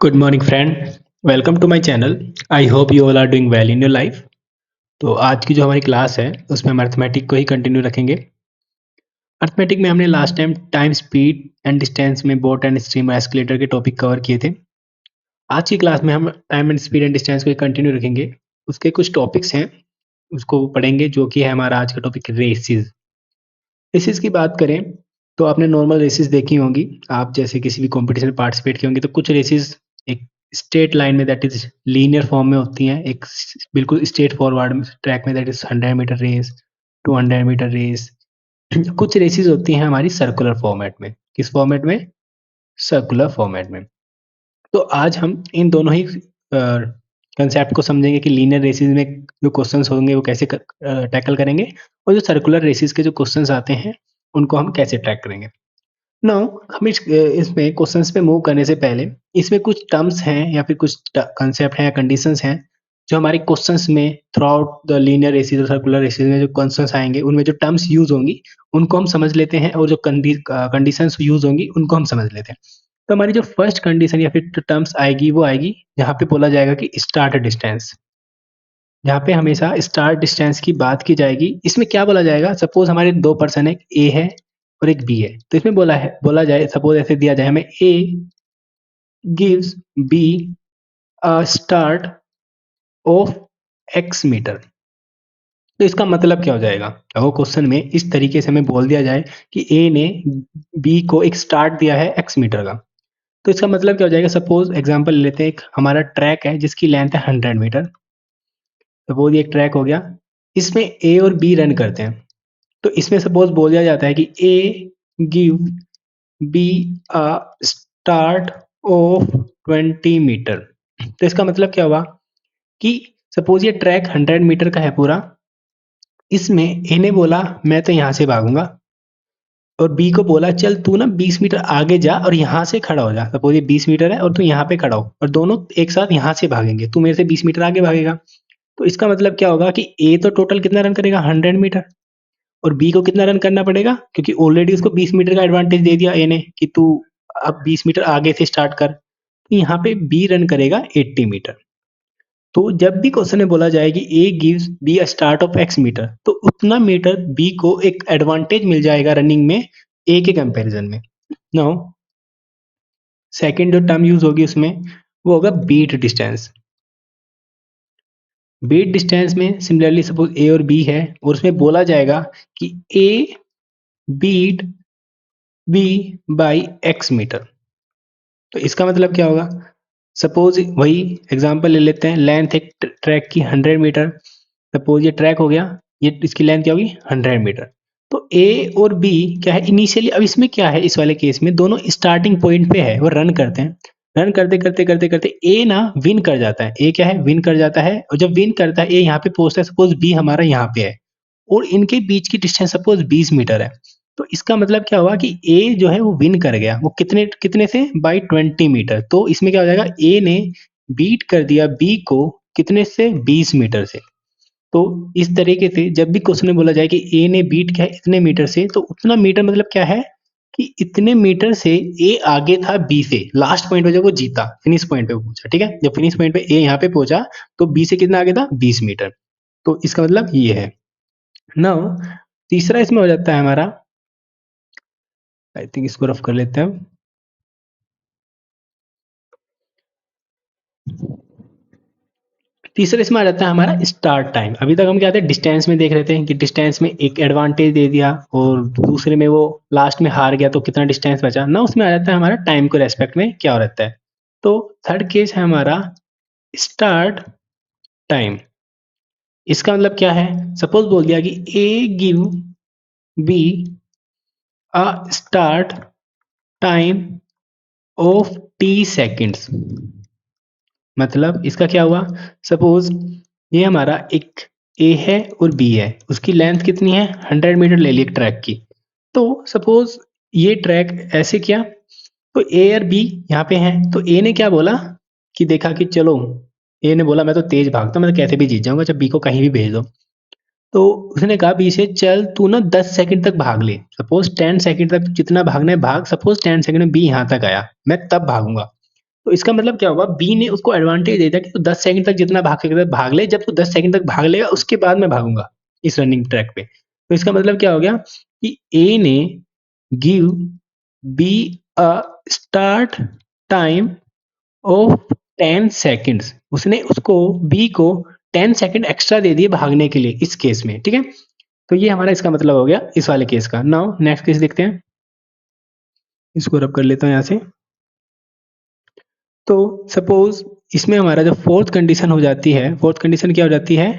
Good morning friend, welcome to my channel. I hope you all are doing well in your life. तो आज की जो हमारी class है उसमें हम अर्थमेटिक को ही कंटिन्यू रखेंगे। अर्थमेटिक में हमने last time time, speed and distance में बोट एंड स्ट्रीम और एस्केलेटर के टॉपिक कवर किए थे। आज की क्लास में हम time and speed and distance को ही कंटिन्यू रखेंगे। उसके कुछ टॉपिक्स हैं, उसको पढ़ेंगे, जो कि है हमारा आज का टॉपिक रेसिस। रेसिस की बात करें तो आपने नॉर्मल रेसिस देखी होंगी। आप जैसे किसी भी कॉम्पिटिशन में पार्टिसिपेट किए होंगे तो कुछ रेसिस एक स्ट्रेट लाइन में, दैट इज लीनियर फॉर्म में होती हैं, एक बिल्कुल स्ट्रेट फॉरवर्ड ट्रैक में, that is 100 metre race, 200 metre race. कुछ रेसिस होती हैं हमारी सर्कुलर फॉर्मेट में। किस फॉर्मेट में? सर्कुलर फॉर्मेट में। तो आज हम इन दोनों ही कंसेप्ट को समझेंगे कि लीनियर रेसिस में जो क्वेश्चंस होंगे वो कैसे टैकल करेंगे, और जो सर्कुलर रेसिस के जो क्वेश्चंस आते हैं उनको हम कैसे ट्रैक करेंगे। नाउ हम इसमें क्वेश्चंस पे मूव करने से पहले इसमें कुछ टर्म्स हैं या फिर कुछ कंसेप्ट हैं या कंडीशंस हैं जो हमारे क्वेश्चंस में throughout the linear races और सर्कुलर रेसिस में जो क्वेश्चंस आएंगे उनमें जो टर्म्स यूज होंगी उनको हम समझ लेते हैं, और जो कंडीशंस यूज होंगी उनको हम समझ लेते हैं। तो हमारी जो फर्स्ट कंडीशन या फिर टर्म्स आएगी वो आएगी जहाँ पे बोला जाएगा कि स्टार्ट डिस्टेंस। यहाँ पे हमेशा स्टार्ट डिस्टेंस की बात की जाएगी। इसमें क्या बोला जाएगा? सपोज हमारे दो पर्सन है, एक ए है और एक बी है। तो इसमें बोला जाए, सपोज ऐसे दिया जाए हमें, A gives B a start of X metre. तो इसका मतलब क्या हो जाएगा? वो क्वेश्चन में इस तरीके से हमें बोल दिया जाए कि ए ने बी को एक स्टार्ट दिया है एक्स मीटर का। तो इसका मतलब क्या हो जाएगा? सपोज एग्जांपल लेते हैं, एक हमारा ट्रैक है जिसकी लेंथ है 100 मीटर। सपोज ये एक ट्रैक हो गया, इसमें ए और बी रन करते हैं। तो इसमें सपोज बोल दिया जाता है कि A give B a start of 20 metre. तो इसका मतलब क्या हुआ कि सपोज ये ट्रैक 100 मीटर का है पूरा। इसमें ए ने बोला मैं तो यहाँ से भागूंगा, और बी को बोला चल तू ना 20 मीटर आगे जा और यहाँ से खड़ा हो जा। सपोज ये 20 मीटर है और तू यहाँ पे खड़ा हो, और दोनों एक साथ यहाँ से भागेंगे, तू मेरे से 20 मीटर आगे भागेगा। तो इसका मतलब क्या होगा कि ए तो टोटल कितना रन करेगा? 100 मीटर। और बी को कितना रन करना पड़ेगा? क्योंकि ऑलरेडी उसको 20 मीटर का एडवांटेज दे दिया ए ने कि तू अब 20 मीटर आगे से स्टार्ट कर। तो यहाँ पे बी रन करेगा 80 मीटर। तो जब भी क्वेश्चन में बोला जाए कि A gives B a start of X metre, तो उतना मीटर बी को एक एडवांटेज मिल जाएगा रनिंग में ए के कंपैरिजन में। नाउ सेकंड जो टर्म यूज होगी उसमें वो होगा बीट डिस्टेंस। बीट डिस्टेंस में सिमिलरली सपोज ए और बी है और उसमें बोला जाएगा कि A beat B by X metre. तो इसका मतलब क्या होगा? सपोज वही एग्जांपल ले लेते हैं, लेंथ एक ट्रैक की 100 मीटर। सपोज ये ट्रैक हो गया, ये इसकी लेंथ क्या होगी? 100 मीटर। तो ए और बी क्या है इनिशियली, अब इसमें क्या है, इस वाले केस में दोनों स्टार्टिंग पॉइंट पे है, वो रन करते हैं। रन करते करते करते करते ए ना विन कर जाता है। ए क्या है? विन कर जाता है। और जब विन करता है ए यहाँ पे पहुंचता है, सपोज बी हमारा यहाँ पे है और इनके बीच की डिस्टेंस सपोज 20 मीटर है। तो इसका मतलब क्या हुआ कि ए जो है वो विन कर गया। वो कितने कितने से? By 20 metre. तो इसमें क्या हो जाएगा? ए ने बीट कर दिया बी को कितने से? 20 मीटर से। तो इस तरीके से जब भी क्वेश्चन में बोला जाए कि ए ने बीट किया है इतने मीटर से, तो उतना मीटर मतलब क्या है कि इतने मीटर से ए आगे था बी से। लास्ट पॉइंट पे जब वो जीता, फिनिश पॉइंट पे वो पहुंचा, ठीक है, जब फिनिश पॉइंट पे ए यहाँ पे पहुंचा तो बी से कितना आगे था? 20 मीटर। तो इसका मतलब ये है। नाउ तीसरा इसमें हो जाता है हमारा, आई थिंक इसको रफ कर लेते हैं। तीसरा इसमें आ जाता है हमारा स्टार्ट टाइम। अभी तक हम क्या थे? डिस्टेंस में देख रहे थे कि डिस्टेंस में एक एडवांटेज दे दिया और दूसरे में वो लास्ट में हार गया, तो कितना डिस्टेंस बचा ना। उसमें आ जाता है हमारा टाइम को रेस्पेक्ट में क्या हो रहता है। तो थर्ड केस है हमारा स्टार्ट टाइम। इसका मतलब क्या है? सपोज बोल दिया कि A give B a start time of T seconds. मतलब इसका क्या हुआ? सपोज ये हमारा एक ए है और बी है, उसकी लेंथ कितनी है? 100 मीटर ले ली एक ट्रैक की। तो सपोज ये ट्रैक ऐसे किया, तो ए और बी यहाँ पे हैं। तो ए ने क्या बोला कि देखा कि चलो, ए ने बोला मैं तो तेज भागता हूँ, मैं तो कैसे भी जीत जाऊंगा, जब बी को कहीं भी भेज दो। तो उसने कहा बी से चल तू ना 10 सेकंड तक भाग ले। सपोज 10 सेकंड तक जितना भागना है भाग। सपोज 10 सेकंड में बी यहाँ तक आया, मैं तब भागूंगा। तो इसका मतलब क्या होगा, बी ने उसको एडवांटेज दे दिया कि तू 10 सेकंड तक जितना भाग सकता है भाग ले, जब तू 10 सेकंड तक भाग लेगा उसके बाद मैं भागूंगा इस रनिंग ट्रैक पे। तो इसका मतलब क्या हो गया कि ए ने give B a start time of 10 seconds, उसने उसको बी को 10 सेकंड एक्स्ट्रा दे दिए भागने के लिए इस केस में, ठीक है। तो ये हमारा इसका मतलब हो गया इस वाले केस का। नाउ नेक्स्ट केस देखते हैं, इसको रब कर लेता हूं यहां से। तो सपोज इसमें हमारा जो फोर्थ कंडीशन हो जाती है, फोर्थ कंडीशन क्या हो जाती है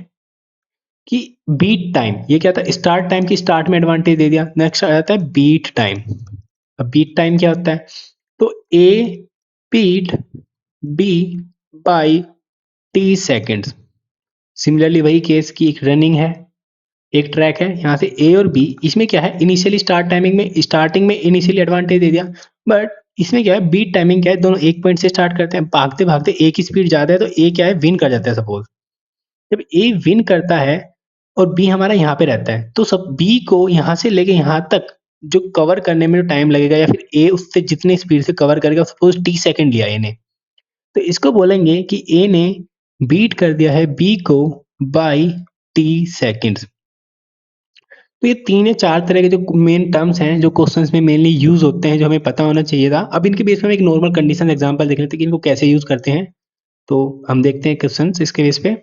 कि बीट टाइम, ये क्या था, स्टार्ट टाइम की स्टार्ट में एडवांटेज दे दिया। नेक्स्ट आ जाता है बीट टाइम। अब बीट टाइम क्या होता है, तो A beat B by T seconds. Similarly वही केस की एक रनिंग है, एक ट्रैक है, यहाँ से ए और बी, इसमें क्या है इनिशियली स्टार्टिंग में इनिशियली एडवांटेज दे दिया, बट इसमें क्या है बीट टाइमिंग क्या है, दोनों एक पॉइंट से स्टार्ट करते हैं, भागते भागते ए की स्पीड ज्यादा है तो ए क्या है विन कर जाता है। सपोज जब ए विन करता है और बी हमारा यहाँ पे रहता है, तो सब बी को यहाँ से लेके यहाँ तक जो कवर करने में जो टाइम लगेगा, या फिर ए उससे जितने स्पीड से कवर करेगा, सपोज टी सेकंड लिया ए ने, तो इसको बोलेंगे कि ए ने बीट कर दिया है बी को बाई टी सेकंड्स। तो ये 3 या 4 तरह के जो मेन टर्म्स हैं जो क्वेश्चंस में मेनली यूज होते हैं, जो हमें पता होना चाहिए था। अब इनके बेस में हम एक नॉर्मल कंडीशन एग्जांपल देख लेते हैं कि इनको कैसे यूज करते हैं। तो हम देखते हैं क्वेश्चंस इसके बेस पे।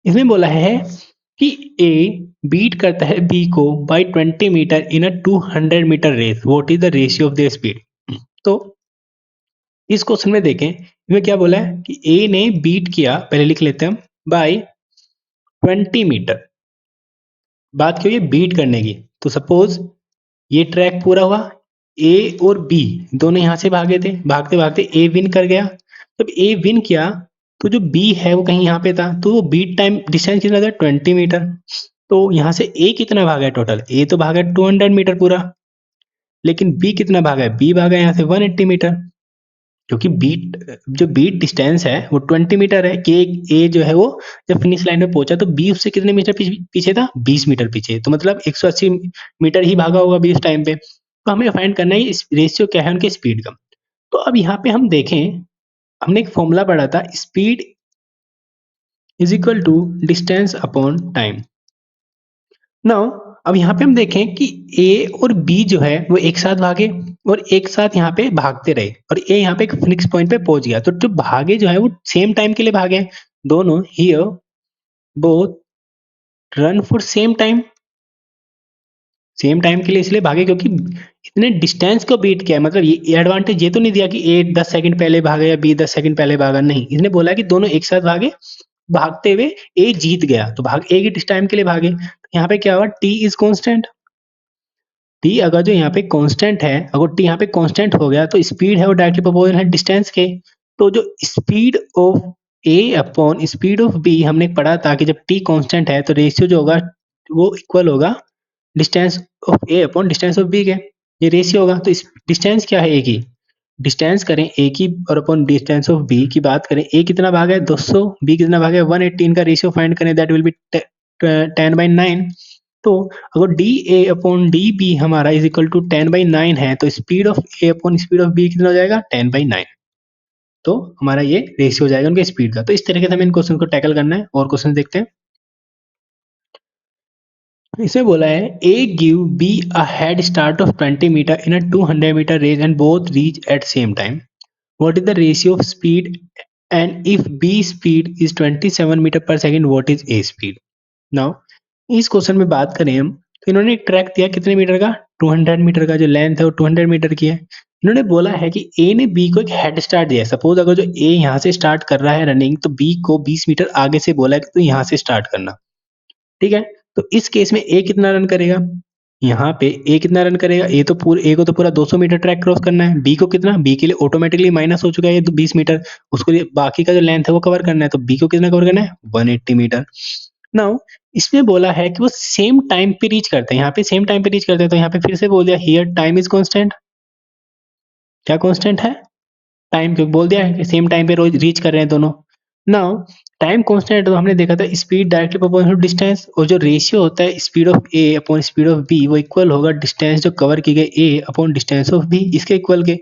इसमें बोला है कि ए बीट करता है बी को by 20 metre in a 200 metre race, what is the ratio of the speed. तो इस क्वेश्चन में देखें, इसमें क्या बोला है कि ए ने बीट किया, पहले लिख लेते हैं हम, बाय 20 मीटर। बात क्यों, ये बीट करने की। तो सपोज ये ट्रैक पूरा हुआ, ए और बी दोनों यहां से भागे थे, भागते भागते ए विन कर गया। जब ए विन किया तो जो बी है वो कहीं यहाँ पे था, तो वो बीट टाइम डिस्टेंस कितना था, 20 मीटर। तो यहाँ से ए कितना भागा है टोटल, ए तो भागा 200 मीटर पूरा, लेकिन बी कितना भागा है, बी भागा यहाँ से 180 मीटर। क्योंकि बीट डिस्टेंस है वो 20 मीटर है, कि ए जो है वो जब फिनिश लाइन में पहुंचा तो बी उससे कितने मीटर पीछे था, 20 मीटर पीछे, तो मतलब 180 मीटर ही भागा होगा बी इस टाइम पे। तो हमें फाइंड करना है इस रेशियो क्या है उनके स्पीड का। तो अब यहाँ पे हम देखें, हमने एक फॉर्मूला पढ़ा था, speed is equal to distance upon time. Now अब यहाँ पे हम देखें कि ए और बी जो है वो एक साथ भागे और एक साथ यहाँ पे भागते रहे, और ए यहाँ पे एक फिक्स पॉइंट पे पहुंच गया, तो जो भागे जो है वो सेम टाइम के लिए भागे, दोनों here both run for same time के लिए इसलिए भागे क्योंकि इतने डिस्टेंस को बीट किया है। मतलब ये एडवांटेज ये तो नहीं दिया कि ए 10 सेकंड पहले भागा या बी 10 सेकंड पहले भागा, नहीं, इसने बोला कि दोनों एक साथ भागे, भागते हुए ए जीत गया, तो भाग ए की टाइम के लिए भागे। तो यहाँ पे क्या हुआ, टी इज कॉन्स्टेंट। टी अगर जो यहाँ पे कांस्टेंट है, अगर टी यहाँ पे कांस्टेंट हो गया तो स्पीड है वो डायरेक्टली प्रोपोर्शनल है डिस्टेंस के। तो जो speed of A upon speed of B हमने पढ़ा था कि जब टी कांस्टेंट है तो रेशियो जो होगा वो इक्वल होगा distance of A upon distance of B के, ये रेशियो होगा। तो इस डिस्टेंस क्या है ए की, डिस्टेंस करें ए की और अपॉन डिस्टेंस ऑफ बी की बात करें, ए कितना भागा है 200, बी कितना भागा है 180, इनका रेशियो फाइंड करें, दैट विल बी 10/9। तो अगर D A upon D B हमारा इज इक्वल टू 10/9 है, तो speed of A upon speed of B कितना हो जाएगा, 10/9। तो हमारा ये रेशियो हो जाएगा उनके स्पीड का। तो इस तरीके से हमें इन क्वेश्चन को टैकल करना है। और क्वेश्चन देखते हैं, इसमें बोला है A give B a head start of 20 metre in a 200 metre race and both reach at same time, what is the ratio of speed, and if B speed is 27 metre per second, what is A speed. Now इस question में बात करें हम, तो इन्होंने एक track दिया कितने मीटर का, 200 मीटर का, जो लेंथ है वो 200 मीटर की है। इन्होंने बोला है कि ए ने बी को एक हेड स्टार्ट दिया है। सपोज अगर जो ए यहाँ से स्टार्ट कर रहा है रनिंग, तो बी को 20 मीटर आगे से बोला है कि तो यहाँ से स्टार्ट करना, ठीक है। तो इस केस में ए कितना रन करेगा, यहाँ पे ए कितना रन करेगा, ए को तो पूरा 200 मीटर ट्रैक क्रॉस करना है, बी को कितना, बी के लिए ऑटोमेटिकली माइनस हो चुका है ये तो 20 मीटर, उसको लिए बाकी का जो लेंथ है वो कवर करना है, तो बी को कितना कवर करना है 180 मीटर। नाउ इसमें बोला है कि वो सेम टाइम पे रीच करते हैं, यहाँ पे सेम टाइम पे रीच करते हैं, तो यहाँ पे फिर से बोल दिया हियर टाइम इज कांस्टेंट। क्या कांस्टेंट है, टाइम, क्योंकि बोल दिया है कि सेम टाइम पे रोज रीच कर रहे हैं दोनों। नाउ टाइम कांस्टेंट है तो हमने देखा था speed directly proportional to distance, और जो रेशियो होता है speed of A upon speed of B वो इक्वल होगा डिस्टेंस जो कवर की गई A upon distance of B, इसके इक्वल के।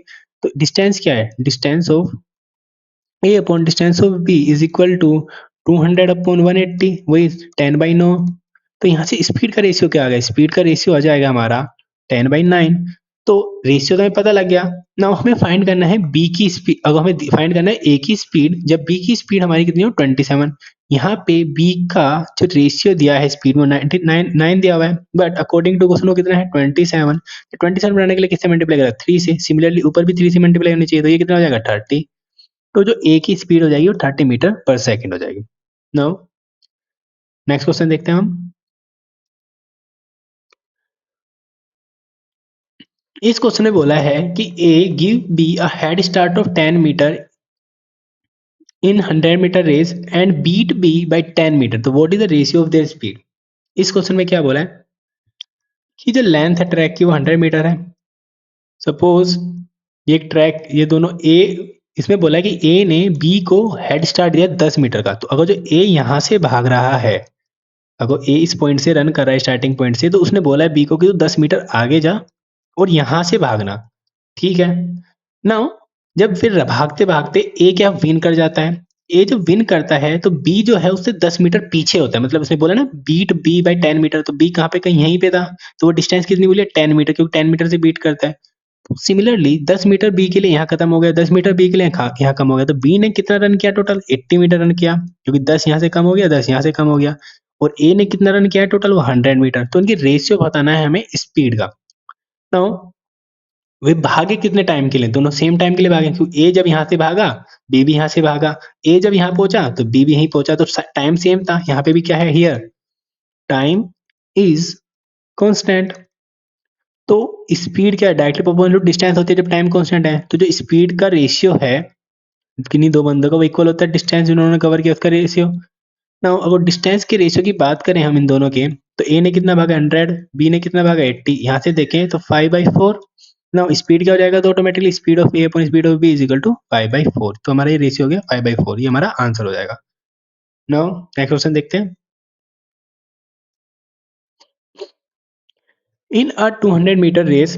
तो डिस्टेंस क्या है, distance of A upon distance of B is equal to 200 upon 180, वही 10/9। तो यहाँ से स्पीड का रेशियो क्या आ गया, स्पीड का रेशियो आ जाएगा हमारा 10/9। तो रेशियो तो हमें पता लग गया। ना हमें फाइंड करना है बी की स्पीड, अगर हमें फाइंड करना है ए की स्पीड जब बी की स्पीड हमारी कितनी हो 27। यहाँ पे बी का जो रेशियो दिया है स्पीड में 9 दिया हुआ है, बट अकॉर्डिंग टू क्वेश्चन वो कितना है 27। 27 बनाने के लिए किससे मल्टीप्लाई करा 3 से, सिमिलरली ऊपर भी 3 से मल्टीप्लाई होनी चाहिए, तो ये कितना हो जाएगा 30। तो जो ए की स्पीड हो जाएगी वो 30 मीटर पर सेकंड हो जाएगी। नाउ नेक्स्ट क्वेश्चन देखते हैं हम। इस क्वेश्चन में बोला है कि A give B a head start of 10 metre in 100 metre race and beat B by 10 metre, तो what is the ratio of their speed. इस क्वेश्चन में क्या बोला है कि जो लेंथ है ट्रैक की वो 100 मीटर है। सपोज ये ट्रैक, ये दोनों ए, इसमें बोला है कि ए ने बी को हेड स्टार्ट दिया 10 मीटर का, तो अगर जो ए यहां से भाग रहा है, अगर ए इस पॉइंट से रन कर रहा है स्टार्टिंग पॉइंट से, तो उसने बोला है बी को कि तू 10 मीटर आगे जा और यहां से भागना, ठीक है। नाउ जब फिर भागते भागते ए क्या विन कर जाता है, ए जब विन करता है तो बी जो है उससे 10 मीटर पीछे होता है, मतलब उसने बोला ना बीट बी बाय 10 मीटर, तो बी कहाँ पे, कहीं यहीं पे था, तो वो डिस्टेंस कितनी बोली 10 मीटर, क्योंकि 10 मीटर से बीट करता है। सिमिलरली 10 मीटर बी के लिए यहाँ खत्म हो गया, 10 मीटर बी के लिए यहाँ कम हो गया, तो बी ने कितना रन किया टोटल 80 मीटर रन किया, क्योंकि 10 यहाँ से कम हो गया, 10 यहाँ से कम हो गया। और ए ने कितना रन किया है टोटल, वो 100 मीटर। तो उनकी रेशियो बताना है हमें स्पीड का। तो वे भागे कितने टाइम के लिए, दोनों सेम टाइम के लिए भागे, क्योंकि ए जब यहाँ से भागा बी भी यहाँ से भागा, ए जब यहाँ पहुंचा तो बी भी यहीं पहुंचा, तो टाइम सेम था। यहाँ पे भी क्या है, हियर टाइम इज कांस्टेंट। तो स्पीड क्या है, डायरेक्टली प्रोपोर्शनल टू डिस्टेंस होती है जब टाइम कांस्टेंट है। तो जो स्पीड का रेशियो है किन्हीं दो बंदों का, वो इक्वल होता है डिस्टेंस जिन्होंने कवर किया उसका रेशियो। ना अगर डिस्टेंस के रेशियो की बात करें हम इन दोनों के, तो ए ने कितना भागा 100, बी ने कितना भागा 80, यहाँ से देखें तो 5/4। ना स्पीड क्या हो जाएगा, तो automatically speed of A upon speed of B is equal to 5/4। तो हमारा ये रेशियो हो गया 5/4, ये हमारा आंसर हो जाएगा। नाउ नेक्स्ट क्वेश्चन देखते हैं। In a 200 meter race,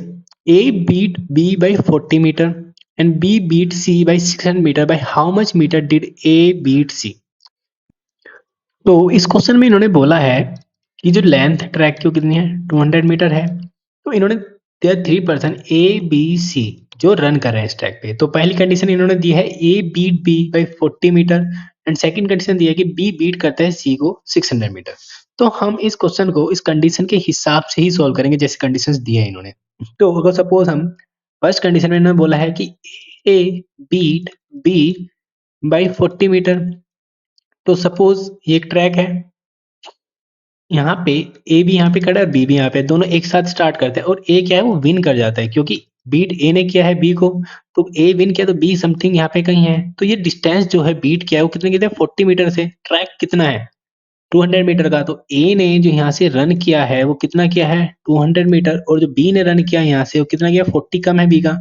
A beat B by 40 meter and B beat C by 600 meter. By how much meter did A beat C? तो इस क्वेश्चन में इन्होंने बोला है कि जो लेंथ ट्रैक की वो कितनी है 200 मीटर है। तो इन्होंने दिया 3 पर्सन ए बी सी जो रन कर रहे हैं इस ट्रैक पे। तो पहली कंडीशन इन्होंने दी है A beat B by 40 metre and second condition दी है कि बी बीट करता है सी को 600 मीटर। तो हम इस क्वेश्चन को इस कंडीशन के हिसाब से ही सॉल्व करेंगे जैसे कंडीशंस दिए हैं इन्होंने। तो अगर सपोज हम फर्स्ट कंडीशन में इन्होंने बोला है कि A beat B by 40 metre, तो सपोज ये एक ट्रैक है, यहाँ पे ए भी यहाँ पे खड़ा है और बी भी यहाँ पे, दोनों एक साथ स्टार्ट करते हैं और ए क्या है वो विन कर जाता है, क्योंकि बीट ए ने किया है बी को, तो ए विन किया तो बी समथिंग यहाँ पे कहीं है। तो ये डिस्टेंस जो है बीट किया है वो कितने कितने 40 मीटर से, ट्रैक कितना है 200 मीटर का, तो ए ने जो यहाँ से रन किया है वो कितना किया है 200 मीटर, और जो बी ने रन किया यहाँ से वो कितना किया 40 कम है बी का,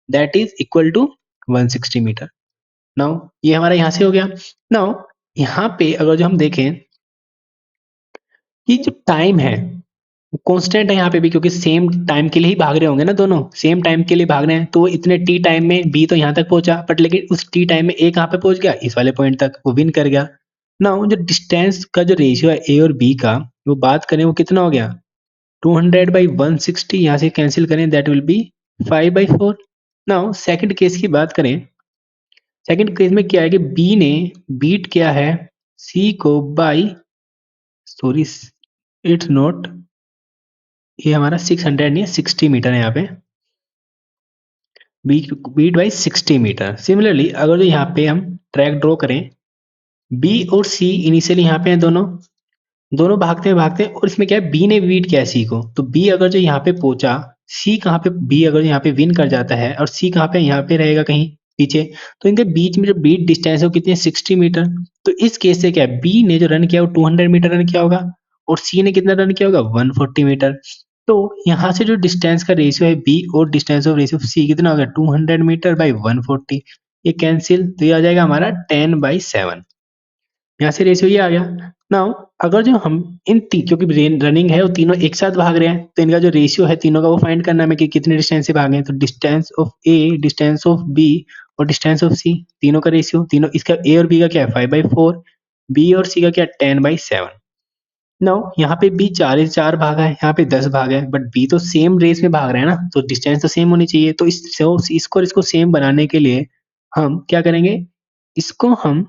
that is equal to 160 metre. Now ये हमारा यहाँ से हो गया। नाउ यहाँ पे अगर जो हम देखें कि जो टाइम है वो कांस्टेंट है यहाँ पे भी, क्योंकि सेम टाइम के लिए ही भाग रहे होंगे ना, दोनों सेम टाइम के लिए भाग रहे हैं, तो इतने टी टाइम में बी तो यहाँ तक पहुंचा, बट लेकिन उस टी टाइम में ए कहाँ पे पहुंच गया इस वाले पॉइंट तक, वो विन कर गया। ना जो डिस्टेंस का जो रेशियो है ए और बी का वो बात करें वो कितना हो गया 200/160, यहाँ से कैंसिल करें that will B 5/4। Now second case की बात करें, सेकंड केस में क्या है कि बी ने बीट किया है सी को बाई, सॉरी इट्स नॉट, ये हमारा 600 नहीं है 60 मीटर है यहाँ पे, बीट बाई 60 मीटर। सिमिलरली अगर जो यहाँ पे हम ट्रैक ड्रॉ करें, बी और सी इनिशियली यहाँ पे हैं, दोनों दोनों भागते हैं भागते हैं, और इसमें क्या है बी ने बीट किया सी को, तो बी अगर जो यहाँ पे पहुंचा, सी कहाँ पे, बी अगर यहाँ पे विन कर जाता है और सी कहाँ पे यहाँ पे रहेगा कहीं पीछे, तो इनके बीच में जो बीट डिस्टेंस है वो कितनी है 60 मीटर। तो इस केस से क्या है बी ने जो रन किया वो 200 मीटर रन किया होगा और सी ने कितना रन किया होगा 140 मीटर। तो यहाँ से जो डिस्टेंस का रेशियो है बी और डिस्टेंस ऑफ रेशियो सी कितना हो गया 200 मीटर बाई 140, ये कैंसिल, तो ये आ जाएगा हमारा 10/7। यहाँ से रेशियो ये आ गया। नाउ अगर जो हम क्योंकि रनिंग है वो तीनों एक साथ भाग रहे हैं, तो इनका जो रेशियो है तीनों का वो फाइंड करना है हमें कि कितने डिस्टेंस से भागे हैं। तो distance of A, distance of B और डिस्टेंस ऑफ सी, तीनों का रेशियो, तीनों इसका ए और बी का क्या है 5/4, बी और सी का क्या 10/7। नाउ यहाँ पे बी 4 भागा है, यहाँ पे 10 भागा है, बट बी तो सेम रेस में भाग रहे हैं ना, तो डिस्टेंस तो सेम होनी चाहिए। तो इसको सेम बनाने के लिए हम क्या करेंगे, इसको हम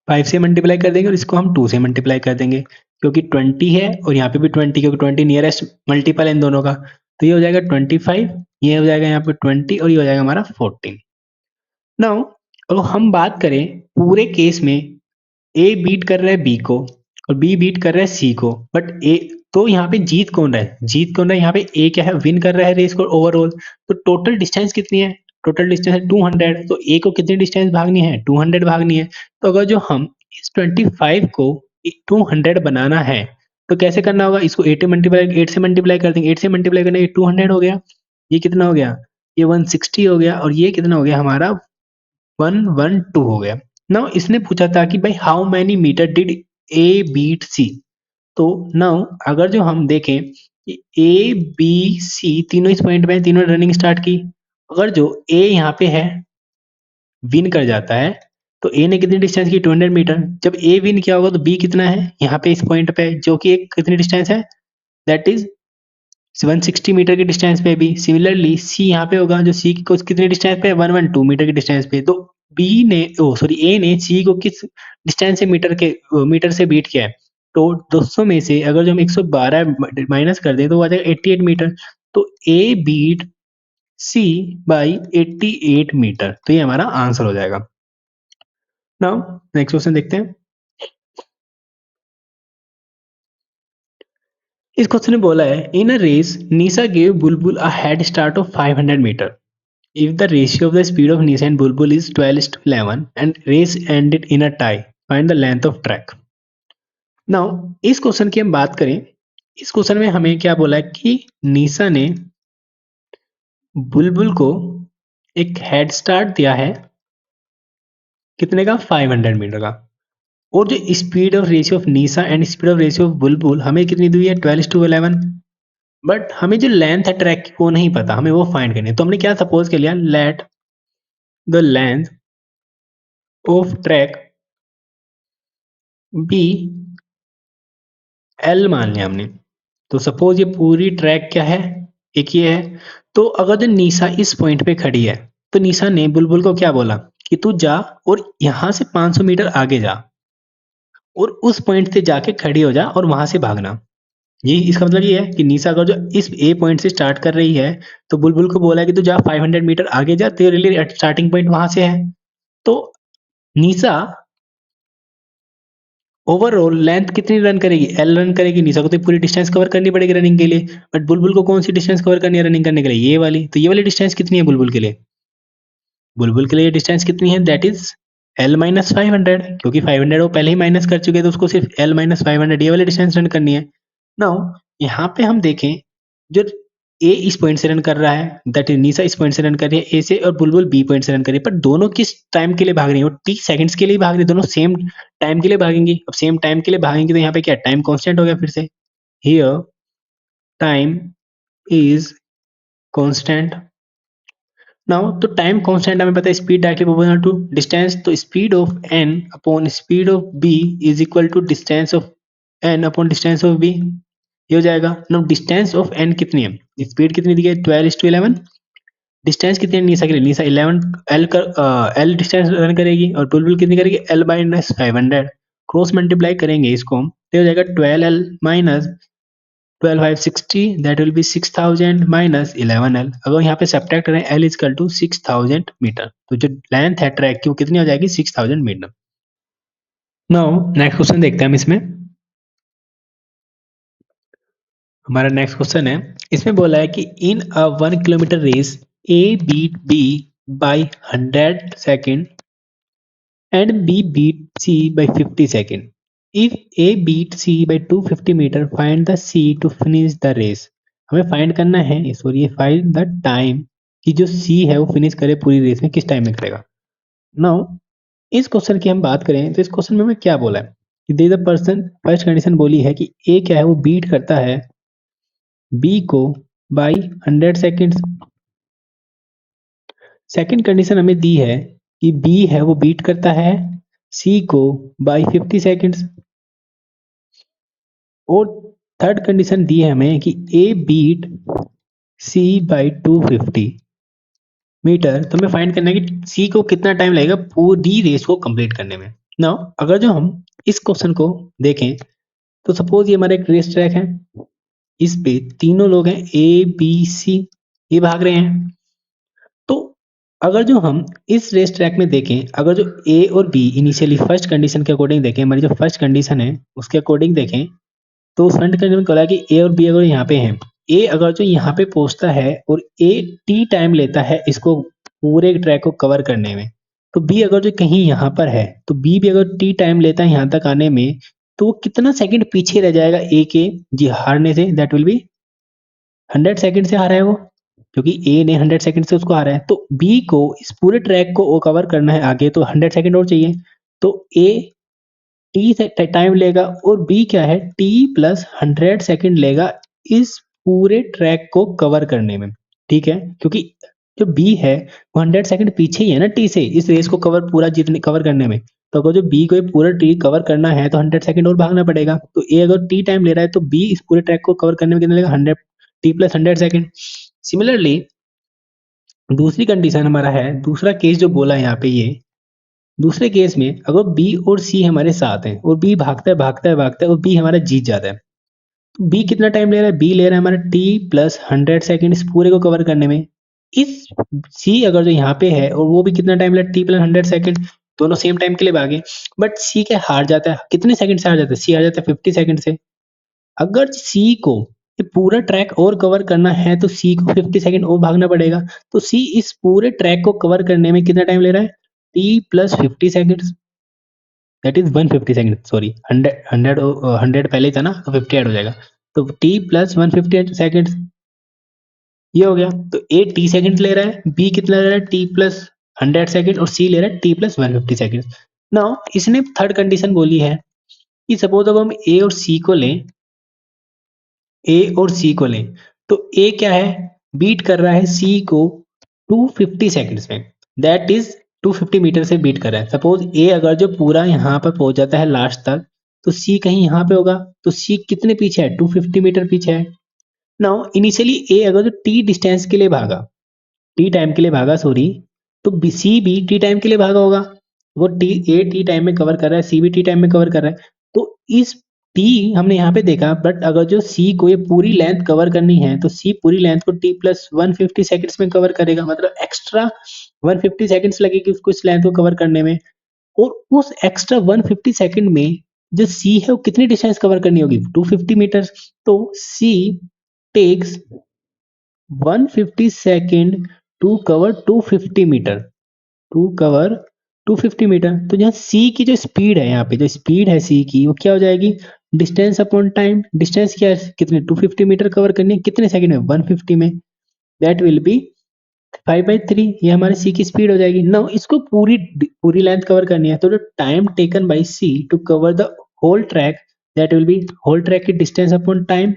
5 से मल्टीप्लाई कर देंगे और इसको हम 2 से मल्टीप्लाई कर देंगे, क्योंकि 20 है और यहाँ पे भी 20, क्योंकि 20 नियरेस्ट मल्टीपल है इन दोनों का। तो ये हो जाएगा 25, ये हो जाएगा यहाँ पे 20 और ये हो जाएगा हमारा 14। नाउ अगर हम बात करें पूरे केस में, ए बीट कर रहा है बी को और बी बीट कर रहा है सी को, बट ए तो यहाँ पे जीत कौन रहा है, यहाँ पे ए क्या है विन कर रहा है रेस को ओवरऑल। तो टोटल डिस्टेंस कितनी है, टोटल डिस्टेंस है 200, तो ए को कितनी डिस्टेंस भागनी है 200 भागनी है। तो अगर जो हम इस 25 को 200 बनाना है तो कैसे करना होगा, इसको 8 से मल्टीप्लाई कर देंगे, 8 से मल्टीप्लाई करने 200 हो गया, ये कितना हो गया, ये 160 हो गया और ये कितना हो गया हमारा 112 हो गया। नाउ इसने पूछा था कि भाई how many metre did A beat C. तो नाउ अगर जो हम देखें कि ए बी सी तीनों इस पॉइंट पे तीनों रनिंग स्टार्ट की, अगर जो ए यहाँ पे है विन कर जाता है तो ए ने कितनी डिस्टेंस की 200 मीटर। जब ए विन किया होगा तो बी कितना है यहाँ पे इस पॉइंट पे, जो कि एक कितनी डिस्टेंस है, दैट इज 160 मीटर की डिस्टेंस पे भी। सिमिलरली सी यहाँ पे होगा, जो सी को कितने डिस्टेंस पे 112 मीटर की डिस्टेंस पे। तो बी ने ए ने सी को किस डिस्टेंस से मीटर से बीट किया है, तो 200 में से अगर जो हम 112 माइनस कर दें तो आ जाएगा 88 मीटर। तो A beat C by 88 metre, तो ये हमारा आंसर हो जाएगा। नाउ नेक्स्ट क्वेश्चन देखते हैं। इस क्वेश्चन ने बोला है इन अ race Nisha gave Bulbul a head start of 500 metre. If the ratio of the speed of Nissan and Bulbul is 12:11 and race ended in a tie, find the length of track. Now इस question की हम बात करें, इस question में हमें क्या बोला है कि निशा ने बुलबुल को एक हेड स्टार्ट दिया है कितने का 500 मीटर का, और जो speed of ratio of Nisha and speed of ratio of बुलबुल हमें कितनी दी है 12:11। बट हमें जो लेंथ है ट्रैक की वो नहीं पता, हमें वो फाइंड करनी है। तो हमने क्या सपोज कर लिया, let the length of track be L मान लिया हमने। तो सपोज ये पूरी ट्रैक क्या है, एक ये है। तो अगर जो निशा इस पॉइंट पे खड़ी है तो निशा ने बुलबुल को क्या बोला कि तू जा और यहां से 500 मीटर आगे जा और उस पॉइंट से जाके खड़ी हो जा और वहां से भागना। ये इसका मतलब ये है कि निशा अगर जो इस ए पॉइंट से स्टार्ट कर रही है तो बुलबुल को बोला कि तू जा 500 मीटर आगे जा, तेरे लिए स्टार्टिंग पॉइंट वहां से है। तो निशा ओवरऑल लेंथ कितनी रन करेगी, एल रन करेगी। निशा को तो पूरी डिस्टेंस कवर करनी पड़ेगी रनिंग के लिए, बट बुलबुल को कौन सी डिस्टेंस कवर करनी है रनिंग करने के लिए, ये वाली। तो ये वाली डिस्टेंस कितनी है बुलबुल के लिए, बुलबुल के लिए डिस्टेंस कितनी है, दैट इज L-500, क्योंकि 500 वो पहले ही माइनस कर चुके हैं, तो उसको सिर्फ L-500 ये वाली डिस्टेंस रन करनी है। नाउ यहाँ पे हम देखें जो ए इस पॉइंट से रन कर रहा है, दैट इज निशा इस पॉइंट से रन कर रही है ए से, और बुलबुल बी पॉइंट से रन कर रही है, पर दोनों किस टाइम के लिए भाग रही है, वो 30 सेकंड्स के लिए भाग रही है, दोनों सेम टाइम के लिए भागेंगी। अब सेम टाइम के लिए भागेंगी तो यहाँ पे क्या टाइम कांस्टेंट हो गया फिर से, here time is constant. Now तो टाइम कांस्टेंट हमें पता है speed directly proportional to distance, तो speed of N upon speed of B is equal to distance of N upon distance of B, ये हो जाएगा। नाउ डिस्टेंस ऑफ एन कितनी है, स्पीड कितनी दी है 12:11, डिस्टेंस कितनी है निशा के लिए, निशा 11 एल डिस्टेंस रन करेगी और बुलबुल कितनी करेगी L/500, क्रॉस मल्टीप्लाई करेंगे इसको हम, तो हो जाएगा 12L minus 12,560, that will B 6000 minus 11L। अगर यहाँ पे सब्ट्रैक्ट करें L इज टू 6000 मीटर, तो जो लेंथ है ट्रैक की वो कितनी हो जाएगी 6000 मीटर। नाउ नेक्स्ट क्वेश्चन देखते हैं हम इसमें। हमारा नेक्स्ट क्वेश्चन है, इसमें बोला है कि in a 1 kilometre race A beat B by 100 second and B beat C by 50 second. If A beat C by 250 metre find the C to finish the race. हमें फाइंड करना है sorry find the time कि जो सी है वो finish करे पूरी race में किस टाइम में करेगा। नाउ इस क्वेश्चन की हम बात करें तो इस क्वेश्चन में हमें क्या बोला है, दे द पर्सन, फर्स्ट कंडीशन बोली है कि ए क्या है वो बीट करता है बी को बाई 100 सेकेंड्स। सेकंड कंडीशन हमें दी है कि बी है वो बीट करता है सी को बाई 50 सेकेंड्स। और थर्ड कंडीशन दी है हमें कि A beat C by 250 metre. तो हमें फाइंड करना है कि सी को कितना टाइम लगेगा पूरी रेस को कंप्लीट करने में। नाउ अगर जो हम इस क्वेश्चन को देखें तो सपोज ये हमारा एक रेस ट्रैक है, इस पे तीनों लोग हैं ए बी सी, ये भाग रहे हैं। तो अगर जो हम इस रेस ट्रैक में देखें, अगर जो ए और बी इनिशियली फर्स्ट कंडीशन के अकॉर्डिंग देखें, हमारी जो फर्स्ट कंडीशन है उसके अकॉर्डिंग देखें, तो उस फ्रंट कंडीशन में बोला कि ए और बी अगर यहाँ पे हैं, ए अगर जो यहाँ पे पहुंचता है और ए टी टाइम लेता है इसको पूरे ट्रैक को कवर करने में, तो बी अगर जो कहीं यहाँ पर है तो बी भी अगर टी टाइम लेता है यहाँ तक आने में, तो वो कितना सेकंड पीछे रह जाएगा ए के जी हारने से, दैट विल बी 100 सेकंड से हारा है वो, क्योंकि ए ने 100 सेकंड से उसको हारा है। तो बी को इस पूरे ट्रैक को कवर करना है आगे, तो 100 सेकंड और चाहिए। तो ए टी से टाइम लेगा और बी क्या है टी प्लस 100 सेकंड लेगा इस पूरे ट्रैक को कवर करने में। ठीक है, क्योंकि जो बी है वो 100 सेकंड पीछे ही है ना टी से, इस रेस को कवर पूरा जीतने कवर करने में। तो अगर जो बी को ये पूरा टी कवर करना है तो 100 सेकंड और भागना पड़ेगा। तो ए अगर टी टाइम ले रहा है तो बी इस पूरे ट्रैक को कवर करने में कितना लेगा 100 टी प्लस 100 सेकंड। सिमिलरली दूसरी कंडीशन हमारा है, दूसरा केस जो बोला है यहाँ पे, ये दूसरे केस में अगर बी और सी हमारे साथ हैं और बी भागता है भागता है भागता है और बी हमारा जीत जाता है, तो बी कितना टाइम ले रहा है, बी ले रहा है हमारा टी प्लस 100 सेकेंड इस पूरे को कवर करने में। इस सी अगर जो यहाँ पे है और वो भी कितना टाइम ले रहा है टी प्लस 100 सेकेंड, दोनों सेम टाइम के लिए भागे, बट सी क्या हार जाता है, कितने सेकंड से हार जाता है, सी हार जाता है 50 सेकंड से। अगर सी को ये पूरा ट्रैक और कवर करना है तो सी को 50 सेकंड और भागना पड़ेगा। तो सी इस पूरे ट्रैक को कवर करने में कितना टाइम ले रहा है, T plus 50 second, that is 150 second, sorry 100 पहले ही था ना तो 50 ऐड हो जाएगा, तो टी प्लस 150 सेकंड ये हो गया। तो ए टी सेकंड ले रहा है, बी कितना ले रहा है टी प्लस 100 सेकंड और सी ले रहा है टी प्लस 150 सेकंड। नाउ इसने थर्ड कंडीशन बोली है कि सपोज अब हम ए और सी को लें, ए और सी को लें, तो ए क्या है बीट कर रहा है सी को 250 सेकंड्स में, दैट इज 250 मीटर से बीट कर रहा है। सपोज ए अगर जो पूरा यहाँ पर पहुंच जाता है लास्ट तक, तो सी कहीं यहाँ पे होगा, तो सी कितने पीछे है 250 मीटर पीछे है। नाउ इनिशियली ए अगर जो टी डिस्टेंस के लिए भागा, टी टाइम के लिए भागा सॉरी, तो सी भी टी टाइम के लिए भागा होगा, वो टी ए टी टाइम में कवर कर रहा है, सी भी टी टाइम में कवर कर रहा है। तो इस टी हमने यहाँ पे देखा, बट अगर जो सी को ये पूरी लेंथ कवर करनी है तो सी पूरी लेंथ को टी प्लस 150 सेकंड्स में कवर करेगा, मतलब एक्स्ट्रा 150 सेकंड्स लगेगी उसको इस लेंथ को कवर करने में। और उस एक्स्ट्रा 150 सेकंड में जो सी है वो कितनी डिस्टेंस कवर करनी होगी 250 मीटर। तो C takes 150 second to cover 250 metre, to cover 250 metre. तो यहाँ सी की जो स्पीड है, यहाँ पे जो स्पीड है सी की वो क्या हो जाएगी डिस्टेंस अपॉन टाइम। डिस्टेंस क्या है कितने 250 मीटर कवर करनी है कितने सेकंड में 150 में, दैट विल बी 5/3, ये हमारे सी की स्पीड हो जाएगी। नाउ इसको पूरी पूरी लेंथ कवर करनी है, तो जो time taken by C to cover the whole track, that will be whole track की distance upon time,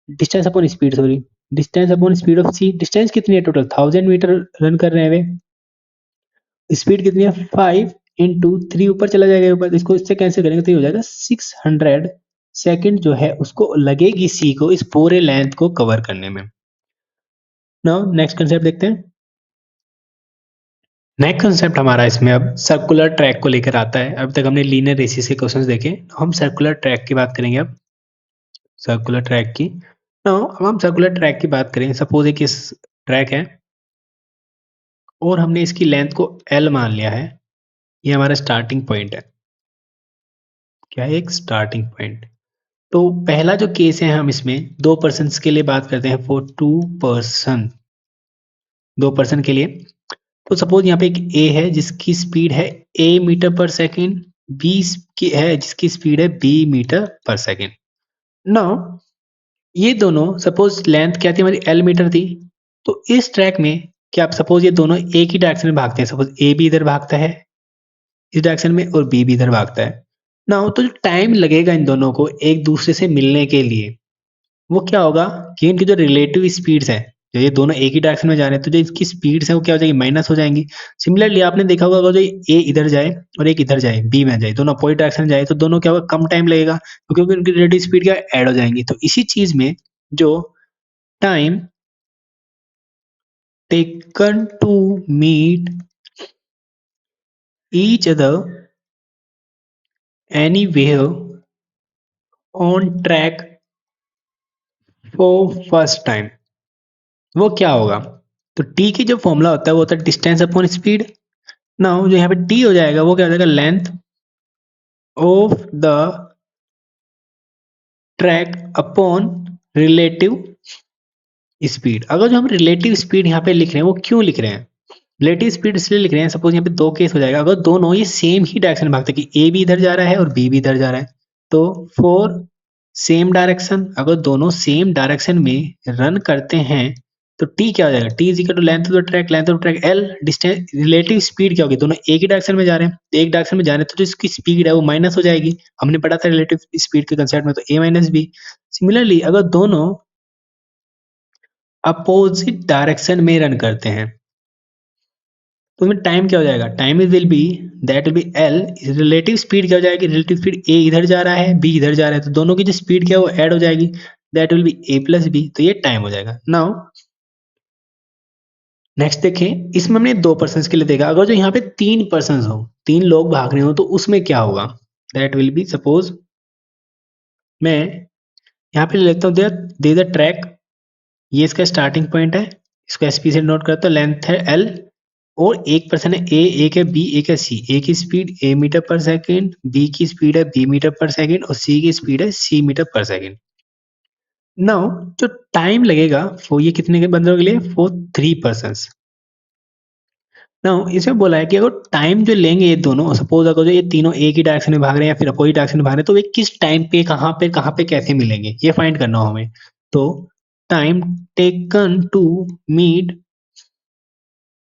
distance upon speed sorry, distance upon speed of C. Distance कितनी है टोटल 1000 मीटर रन कर रहे हैं वे, स्पीड कितनी है 5 × 3 ऊपर चला जाएगा ऊपर, इसको इससे कैंसिल करेंगे तो ये हो जाएगा 600 सेकंड जो है उसको लगेगी सी को इस पूरे लेंथ को कवर करने में। नाउ नेक्स्ट कंसेप्ट देखते हैं। नेक्स्ट कंसेप्ट हमारा इसमें अब सर्कुलर ट्रैक को लेकर आता है। अब तक हमने लीनियर रेसिस के क्वेश्चंस देखे, हम सर्कुलर ट्रैक की बात करेंगे अब, सर्कुलर ट्रैक की। नाउ अब हम सर्कुलर ट्रैक की बात करें, सपोज एक इस ट्रैक है और हमने इसकी लेंथ को एल मान लिया है, ये हमारा स्टार्टिंग पॉइंट है, क्या है एक स्टार्टिंग पॉइंट। तो पहला जो केस है हम इसमें 2 पर्सन के लिए बात करते हैं, फॉर 2 पर्सन, 2 पर्सन के लिए। तो सपोज यहाँ पे एक ए है जिसकी स्पीड है ए मीटर पर सेकेंड, बी की है जिसकी स्पीड है B metre per second. Now ये दोनों सपोज लेंथ क्या थी हमारी एल मीटर थी, तो इस ट्रैक में क्या आप सपोज ये दोनों एक ही डायरेक्शन में भागते हैं, सपोज ए भी इधर भागता है इस डायरेक्शन में और बी भी इधर भागता है। नाउ तो जो टाइम लगेगा इन दोनों को एक दूसरे से मिलने के लिए, वो क्या होगा कि इनकी जो रिलेटिव स्पीड्स है, जो ये दोनों एक ही डायरेक्शन में जा रहे हैं, तो जो इसकी स्पीड्स है वो क्या हो जाएगी, माइनस हो जाएंगी। सिमिलरली आपने देखा होगा अगर जो ए इधर जाए और एक इधर जाए, बी में जाए, दोनों अपोजिट डायरेक्शन में जाए, तो दोनों क्या होगा, कम टाइम लगेगा, क्योंकि उनकी रिलेटिव स्पीड क्या ऐड हो जाएंगी। तो इसी चीज में जो time taken to meet each other anywhere on track for first time, वो क्या होगा। तो टी की जो फॉर्मूला होता है वो होता है डिस्टेंस अपॉन स्पीड। नाउ जो यहाँ पे टी हो जाएगा वो क्या हो जाएगा, length of the track upon relative speed. अगर जो हम रिलेटिव स्पीड यहाँ पे लिख रहे हैं वो क्यों लिख रहे हैं, रिलेटिव स्पीड इसलिए लिख रहे हैं, सपोज यहाँ पे दो केस हो जाएगा, अगर दोनों ये सेम ही डायरेक्शन में भागते हैं कि ए भी इधर जा रहा है और बी भी इधर जा रहा है, तो फॉर सेम डायरेक्शन, अगर दोनों सेम डायरेक्शन में रन करते हैं तो टी क्या हो जाएगा, T is equal to length of track L, distance relative speed क्या होगी, दोनों एक ही डायरेक्शन में जा रहे हैं, तो एक डायरेक्शन में जा रहे हैं तो जो इसकी स्पीड है वो माइनस हो जाएगी, हमने पढ़ा था रिलेटिव स्पीड के कंसेप्ट में, तो ए माइनस बी। सिमिलरली अगर दोनों अपोजिट डायरेक्शन में रन करते हैं तो उसमें टाइम क्या हो जाएगा, time will be that will B L, relative speed क्या हो जाएगी, रिलेटिव स्पीड ए इधर जा रहा है बी इधर जा रहा है, तो दोनों की जो स्पीड क्या है वो ऐड हो जाएगी, that will be A plus B, तो ये टाइम हो जाएगा। नाउ नेक्स्ट देखें, इसमें हमने 2 पर्सन के लिए देखा, अगर जो यहाँ पे 3 पर्सन हो, 3 लोग भाग रहे हो, तो उसमें क्या होगा, दैट विल बी, सपोज मैं यहाँ पे ले लेता हूँ, दे द ट्रैक, ये इसका स्टार्टिंग पॉइंट है, इसको एसपी से नोट करता हूँ, लेंथ है एल, और एक पर्सन है ए, एक है बी, एक है सी, ए की स्पीड ए मीटर पर सेकेंड, बी की स्पीड है बी मीटर पर सेकेंड, और सी की स्पीड है सी मीटर पर सेकेंड। नाउ जो टाइम लगेगा वो ये कितने के बंदों के लिए, फॉर 3 पर्सन। नाउ इसमें बोला है कि अगर टाइम जो लेंगे ये दोनों, सपोज अगर जो ये तीनों एक ही डायरेक्शन में भाग रहे हैं या फिर अपोजिट डायरेक्शन में भाग रहे हैं, तो वे किस टाइम पे कहाँ पे कैसे मिलेंगे, ये फाइंड करना हो हमें। तो time taken to meet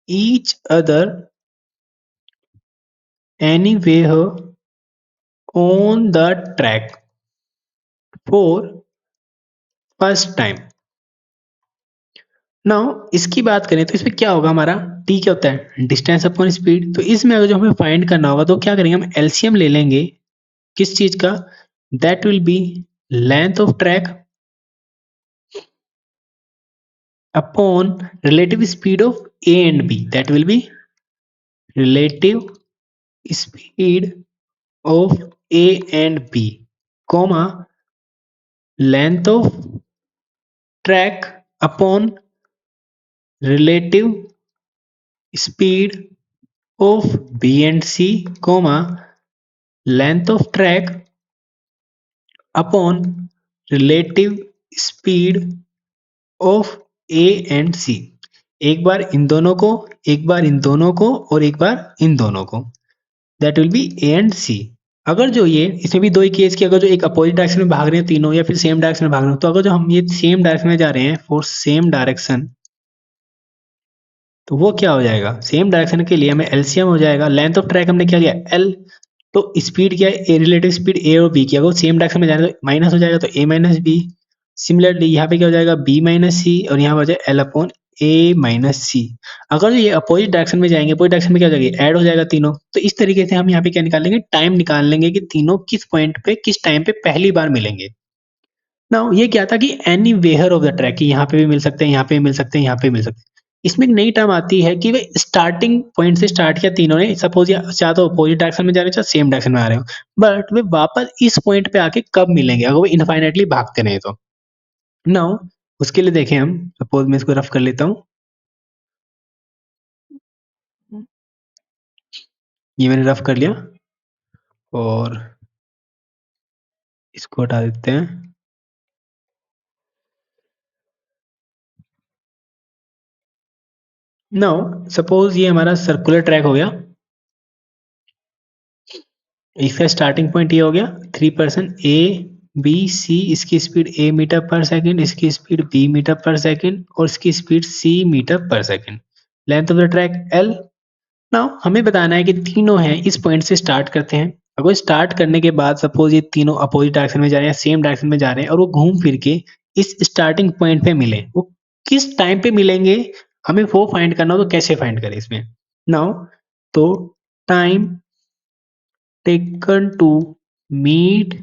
each other anywhere on the track for first time। Now इसकी बात करें तो इसमें क्या होगा, हमारा टी क्या होता है, डिस्टेंस अपॉन स्पीड, तो इसमें अगर जो हमें फाइंड करना होगा तो क्या करेंगे, हम एलसीएम ले लेंगे किस चीज का, that will be length of track upon relative speed of A and B, that will be relative speed of A and B, comma length of track upon relative speed of B and C, comma length of track upon relative speed of A and C। एक बार इन दोनों को, एक बार इन दोनों को, और एक बार इन दोनों को, that will be A and C. अगर जो ये इसमें भी दो ही केस की, अगर जो एक अपोजिट डायरेक्शन में भाग रहे हैं तीनों या फिर सेम डायरेक्शन में भाग रहे हैं, तो अगर जो हम ये सेम डायरेक्शन में जा रहे हैं फॉर सेम डायरेक्शन, तो वो क्या हो जाएगा, सेम डायरेक्शन के लिए हमें एलसीएम हो जाएगा, लेंथ ऑफ ट्रैक हमने क्या लिया एल, तो स्पीड क्या है, रिलेटिव स्पीड ए और बी की, अगर सेम डायरेक्शन में जाए तो माइनस हो जाएगा, तो ए माइनस बी। सिमिलरली यहाँ पे क्या हो जाएगा, बी माइनस सी, और यहाँ पर हो जाए एल अपॉन ए माइनस सी। अगर ये अपोजिट डायरेक्शन में जाएंगे, अपोजिट डायरेक्शन में क्या हो जाएगा, ऐड हो जाएगा तीनों, तो इस तरीके से हम यहाँ पे क्या निकालेंगे, टाइम निकाल लेंगे कि तीनों किस पॉइंट पे किस टाइम पे पहली बार मिलेंगे। नाउ ये क्या था कि anywhere of the track, यहाँ पे भी मिल सकते हैं, यहाँ पे भी मिल सकते हैं, यहाँ पे भी मिल सकते हैं। इसमें एक नई टर्म आती है कि वे स्टार्टिंग पॉइंट से स्टार्ट किया तीनों ने, सपोज या चाहे तो अपोजिट डायरेक्शन में जा रहे हो चाहे सेम डायरेक्शन में आ रहे हो, बट वे वापस इस पॉइंट पे आके कब मिलेंगे, अगर वो इनफाइनाइटली भागते नहीं तो। नाउ उसके लिए देखें हम, सपोज मैं इसको रफ कर लेता हूँ, ये मैंने रफ कर लिया और इसको हटा देते हैं। नाउ सपोज ये हमारा सर्कुलर ट्रैक हो गया, इसका स्टार्टिंग पॉइंट ये हो गया 3 पर्सन ए बी सी, इसकी स्पीड ए मीटर पर सेकेंड, इसकी speed B metre per second, और इसकी speed C metre per second, length of the track L. Now हमें बताना है कि तीनों हैं इस पॉइंट से स्टार्ट करते हैं, अगर स्टार्ट करने के बाद सपोज ये तीनों अपोजिट डायरेक्शन में जा रहे हैं, सेम डायरेक्शन में जा रहे हैं और वो घूम फिर के इस स्टार्टिंग पॉइंट पे मिले, वो किस टाइम पे मिलेंगे हमें वो फाइंड करना हो, तो कैसे फाइंड करें इसमें? नाउ तो time taken to meet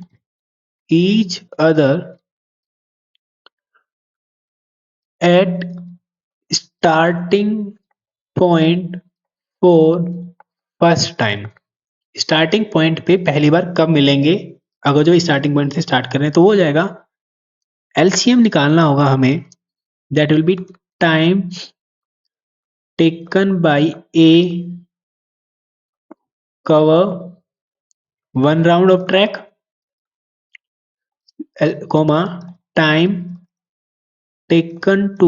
each other at starting point for first time. Starting point पे पहली बार कब मिलेंगे? अगर जो स्टार्टिंग पॉइंट से स्टार्ट कर रहे हैं तो वो हो जाएगा, एलसीएम निकालना होगा हमें, that will B time taken bye A cover one round of track, comma time taken to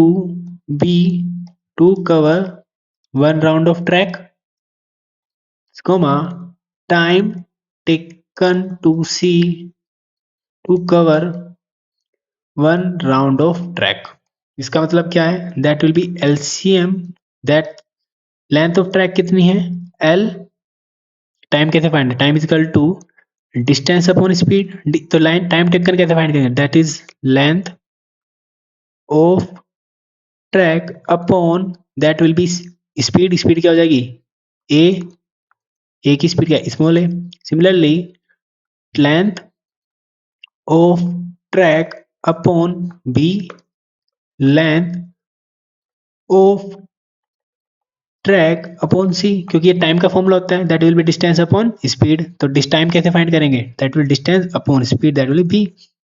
B to cover one round of track, comma time taken to C to cover one round of track। इसका मतलब क्या है? That will be LCM, that length of track कितनी है? L. Time कैसे find है? Time is equal to distance upon speed. तो line time taken कैसे फाइंड करेंगे? That is length of track upon that will be speed. Speed क्या हो जाएगी? ए की स्पीड क्या है? Small A. Similarly length of track upon B, length of track upon C, क्योंकि ये टाइम का फॉर्मूला होता है, that will be distance upon speed. तो टाइम कैसे फाइंड करेंगे? That will distance upon speed, that will be.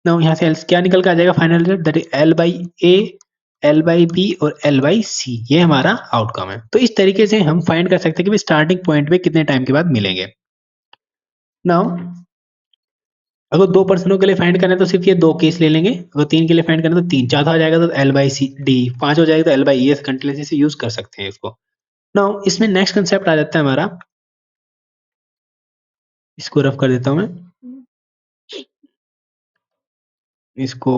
Now यहाँ से क्या निकल के आ जाएगा final result? That is L by A, L by B और एल बाई सी। ये हमारा आउटकम है। तो इस तरीके से हम फाइंड कर सकते हैं कि स्टार्टिंग पॉइंट पे कितने टाइम के बाद मिलेंगे। नाउ अगर 2 पर्सनों के लिए फाइंड करना है तो सिर्फ ये 2 केस ले लेंगे। अगर 3 के लिए फाइंड करना है तो 3, चौथा हो जाएगा तो एल बाई सी डी, 5 हो जाएगा तो एल बाई ए, कंटिन्यूसली से यूज कर सकते हैं इसको। नाउ इसमें नेक्स्ट कंसेप्ट आ जाता है हमारा, इसको रफ कर देता हूं मैं, इसको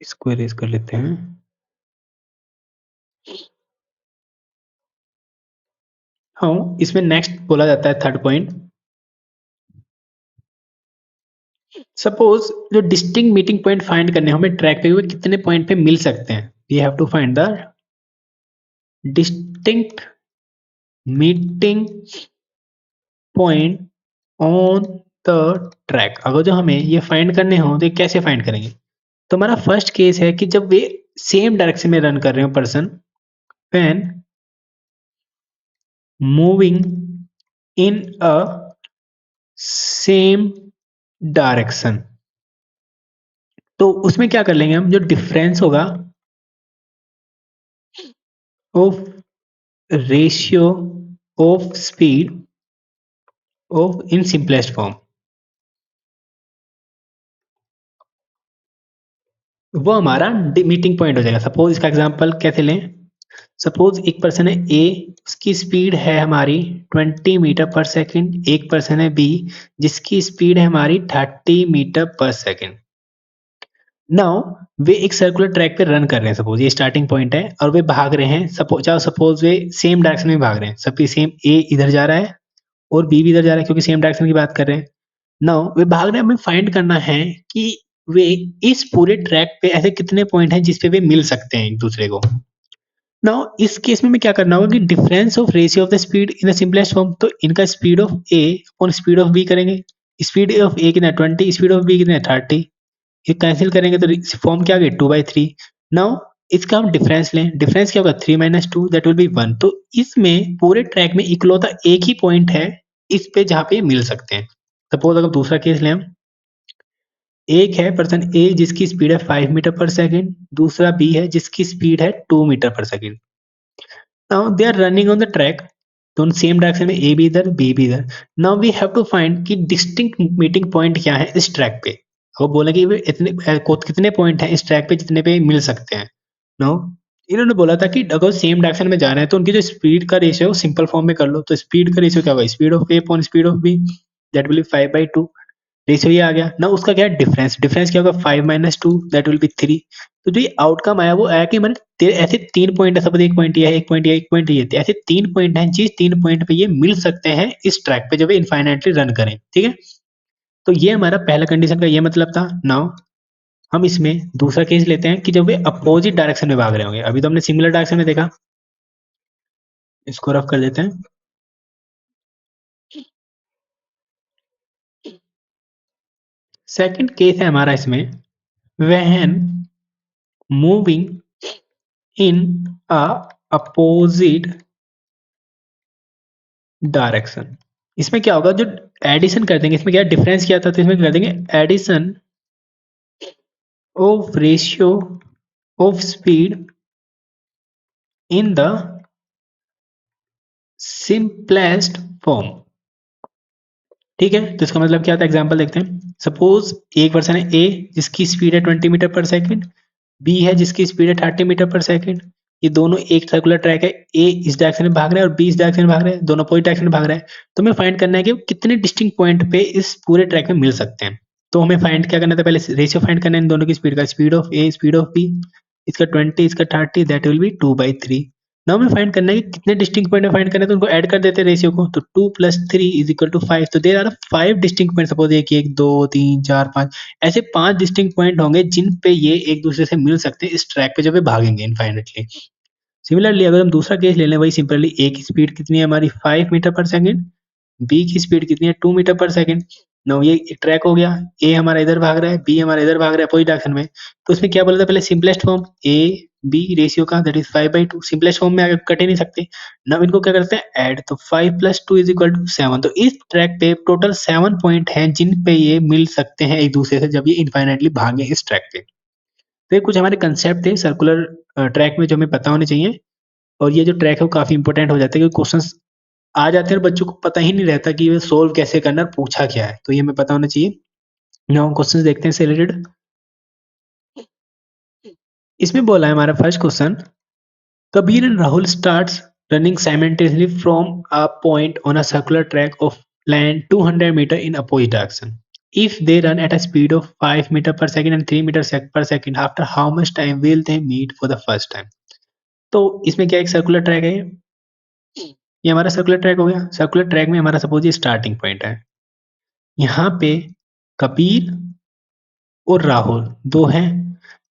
इसको इरेज कर लेते हैं। हाँ, इसमें नेक्स्ट बोला जाता है थर्ड पॉइंट, सपोज जो डिस्टिंक्ट मीटिंग पॉइंट फाइंड करने हमें ट्रैक पे हुए कितने पॉइंट पे मिल सकते हैं। We have to find the distinct meeting point on the track. अगर जो हमें ये फाइंड करने हो तो कैसे फाइंड करेंगे? तो हमारा फर्स्ट केस है कि जब वे सेम डायरेक्शन में रन कर रहे हो person, when moving in a same direction. तो उसमें क्या कर लेंगे हम, जो डिफरेंस होगा of ratio of speed of in simplest form, वो हमारा मीटिंग पॉइंट हो जाएगा। सपोज इसका एग्जांपल कैसे लें? सपोज एक पर्सन है ए, उसकी स्पीड है हमारी 20 मीटर पर सेकंड। एक पर्सन है बी, जिसकी स्पीड है हमारी 30 मीटर पर सेकंड। नाउ वे एक सर्कुलर ट्रैक पे रन कर रहे हैं। सपोज ये स्टार्टिंग पॉइंट है और वे भाग रहे हैं। सपोज वे सेम डायरेक्शन में भाग रहे हैं, सबकी सेम, ए इधर जा रहा है और बी भी इधर जा रहा है, क्योंकि सेम डायरेक्शन की बात कर रहे हैं। नाउ वे भाग रहे हैं, हमें फाइंड करना है कि वे इस पूरे ट्रैक पे ऐसे कितने पॉइंट हैं जिसपे वे मिल सकते हैं एक दूसरे को। नाउ इस केस में क्या करना होगा कि difference of ratio of the speed in the simplest form, तो इनका speed of A upon speed of B करेंगे। स्पीड ऑफ ए कितना 20, स्पीड ऑफ बी कितना 30। ये कैंसिल करेंगे तो फॉर्म क्या आ गई 2/3। नाउ इसका हम डिफरेंस लें, डिफरेंस क्या होगा 3 - 2, दैट विल बी 1। तो इसमें पूरे ट्रैक में इकलौता एक ही पॉइंट है इस पे जहां पे मिल सकते हैं। सपोज अगर दूसरा केस लें हम, एक है पर्सन ए जिसकी स्पीड है 5 मीटर पर सेकंड, दूसरा बी है जिसकी स्पीड है 2 metre per second. Now they are running on the track, दोनों सेम डायरेक्शन में, ए भी इधर बी भी इधर। Now we have to find कि डिस्टिंक्ट मीटिंग पॉइंट क्या है इस ट्रैक पे। वो बोले कि इतने कितने पॉइंट हैं इस ट्रैक पे जितने पे मिल सकते हैं। नो, इन्होंने बोला था कि अगर सेम डायरेक्शन में जाना है तो उनकी जो स्पीड का रेशियो है सिंपल फॉर्म में कर लो। तो स्पीड का रेशियो क्या होगा, speed of A upon speed of B, that will be 5/2। Ratio ये आ गया ना। उसका क्या है डिफरेंस, डिफरेंस क्या होगा 5 - 2, दैट विल बी 3। तो जो ये आउटकम आया वो आया कि मैंने ऐसे 3 पॉइंट है, सपोज एक पॉइंट ये है, एक पॉइंट ये, एक पॉइंट ये, ऐसे 3 पॉइंट हैं जिस 3 पॉइंट पे ये मिल सकते हैं इस ट्रैक पे जब इनफाइनाइटली रन करें। ठीक है, तो ये हमारा पहला कंडीशन का ये मतलब था। नाउ हम इसमें दूसरा केस लेते हैं कि जब वे अपोजिट डायरेक्शन में भाग रहे होंगे। अभी तो हमने सिमिलर डायरेक्शन में देखा, इसको रफ कर देते हैं। सेकंड केस है हमारा इसमें, when moving in a opposite direction. इसमें क्या होगा, जो एडिशन कर देंगे, इसमें क्या डिफरेंस क्या था, तो इसमें कर देंगे addition of ratio of speed in the simplest form. ठीक है, तो इसका मतलब क्या था, एग्जांपल देखते हैं। सपोज एक पर्सन है ए जिसकी स्पीड है 20 मीटर पर सेकंड, बी है जिसकी स्पीड है 30 मीटर पर सेकंड। ये दोनों एक सर्कुलर ट्रैक है, ए इस डायरेक्शन में भाग रहा है और बी इस डायरेक्शन में भाग रहा है, दोनों अपोजिट डायरेक्शन में भाग रहा है। तो हमें फाइंड करना है कि कितने डिस्टिंक्ट पॉइंट पे इस पूरे ट्रैक में मिल सकते हैं। तो हमें फाइंड क्या करना था, पहले रेशियो फाइंड करना है इन दोनों की स्पीड का, speed of A speed of B, इसका 20 इसका 30, दैट विल बी 2/3। नाउ हमें फाइंड करना है कि कितने डिस्टिंक्ट पॉइंट में फाइंड करना है, तो उनको ऐड कर देते हैं रेशियो को। तो 2 + 3 = 5। तो there are 5 distinct point. Suppose एक 1 2 3 4 5 ऐसे 5 डिस्टिंक्ट पॉइंट होंगे जिन पे ये एक दूसरे से मिल सकते हैं इस ट्रैक पे जब ये भागेंगे इनफाइनाइटली। सिमिलरली अगर हम दूसरा केस ले लें, वही सिंपली ए की स्पीड कितनी है हमारी 5 मीटर पर सेकंड, बी की स्पीड कितनी है 2 मीटर पर सेकंड। नाउ ये एक ट्रैक हो गया, ए हमारा इधर भाग रहा है, बी हमारा इधर भाग रहा है अपोजिट डायरेक्शन में। तो इसमें क्या बोला था पहले, simplest form A B ratio का, दैट इज 5/2। सिंपलेस्ट फॉर्म में आगे कट ही नहीं सकते। नाउ इनको क्या करते हैं ऐड, तो 5 + 2 = 7। तो इस ट्रैक पे टोटल 7 पॉइंट हैं जिन पे ये मिल सकते हैं एक दूसरे से जब ये इनफाइनाइटली भागे इस ट्रैक पे। तो ये कुछ हमारे कंसेप्ट थे सर्कुलर ट्रैक में जो हमें पता होने चाहिए। और ये जो ट्रैक है वो काफी इंपॉर्टेंट हो जाता है, क्योंकि क्वेश्चंस आ जाते हैं और बच्चों को पता ही नहीं रहता कि ये सोल्व कैसे करना और पूछा क्या है, तो ये हमें पता होना चाहिए। नाउ हम क्वेश्चंस देखते हैं इससे रिलेटेड। इसमें बोला है हमारा first question, Kabir and Rahul starts running simultaneously from a point on a circular track of land 200 metre in opposite direction. If they run at a speed of 5 meter per second and 3 meter per second, after how much time will they meet for the first time? तो इसमें क्या एक circular track है, ये हमारा circular track हो गया। Circular track में हमारा सपोज ये स्टार्टिंग पॉइंट है, यहाँ पे कबीर और राहुल दो हैं।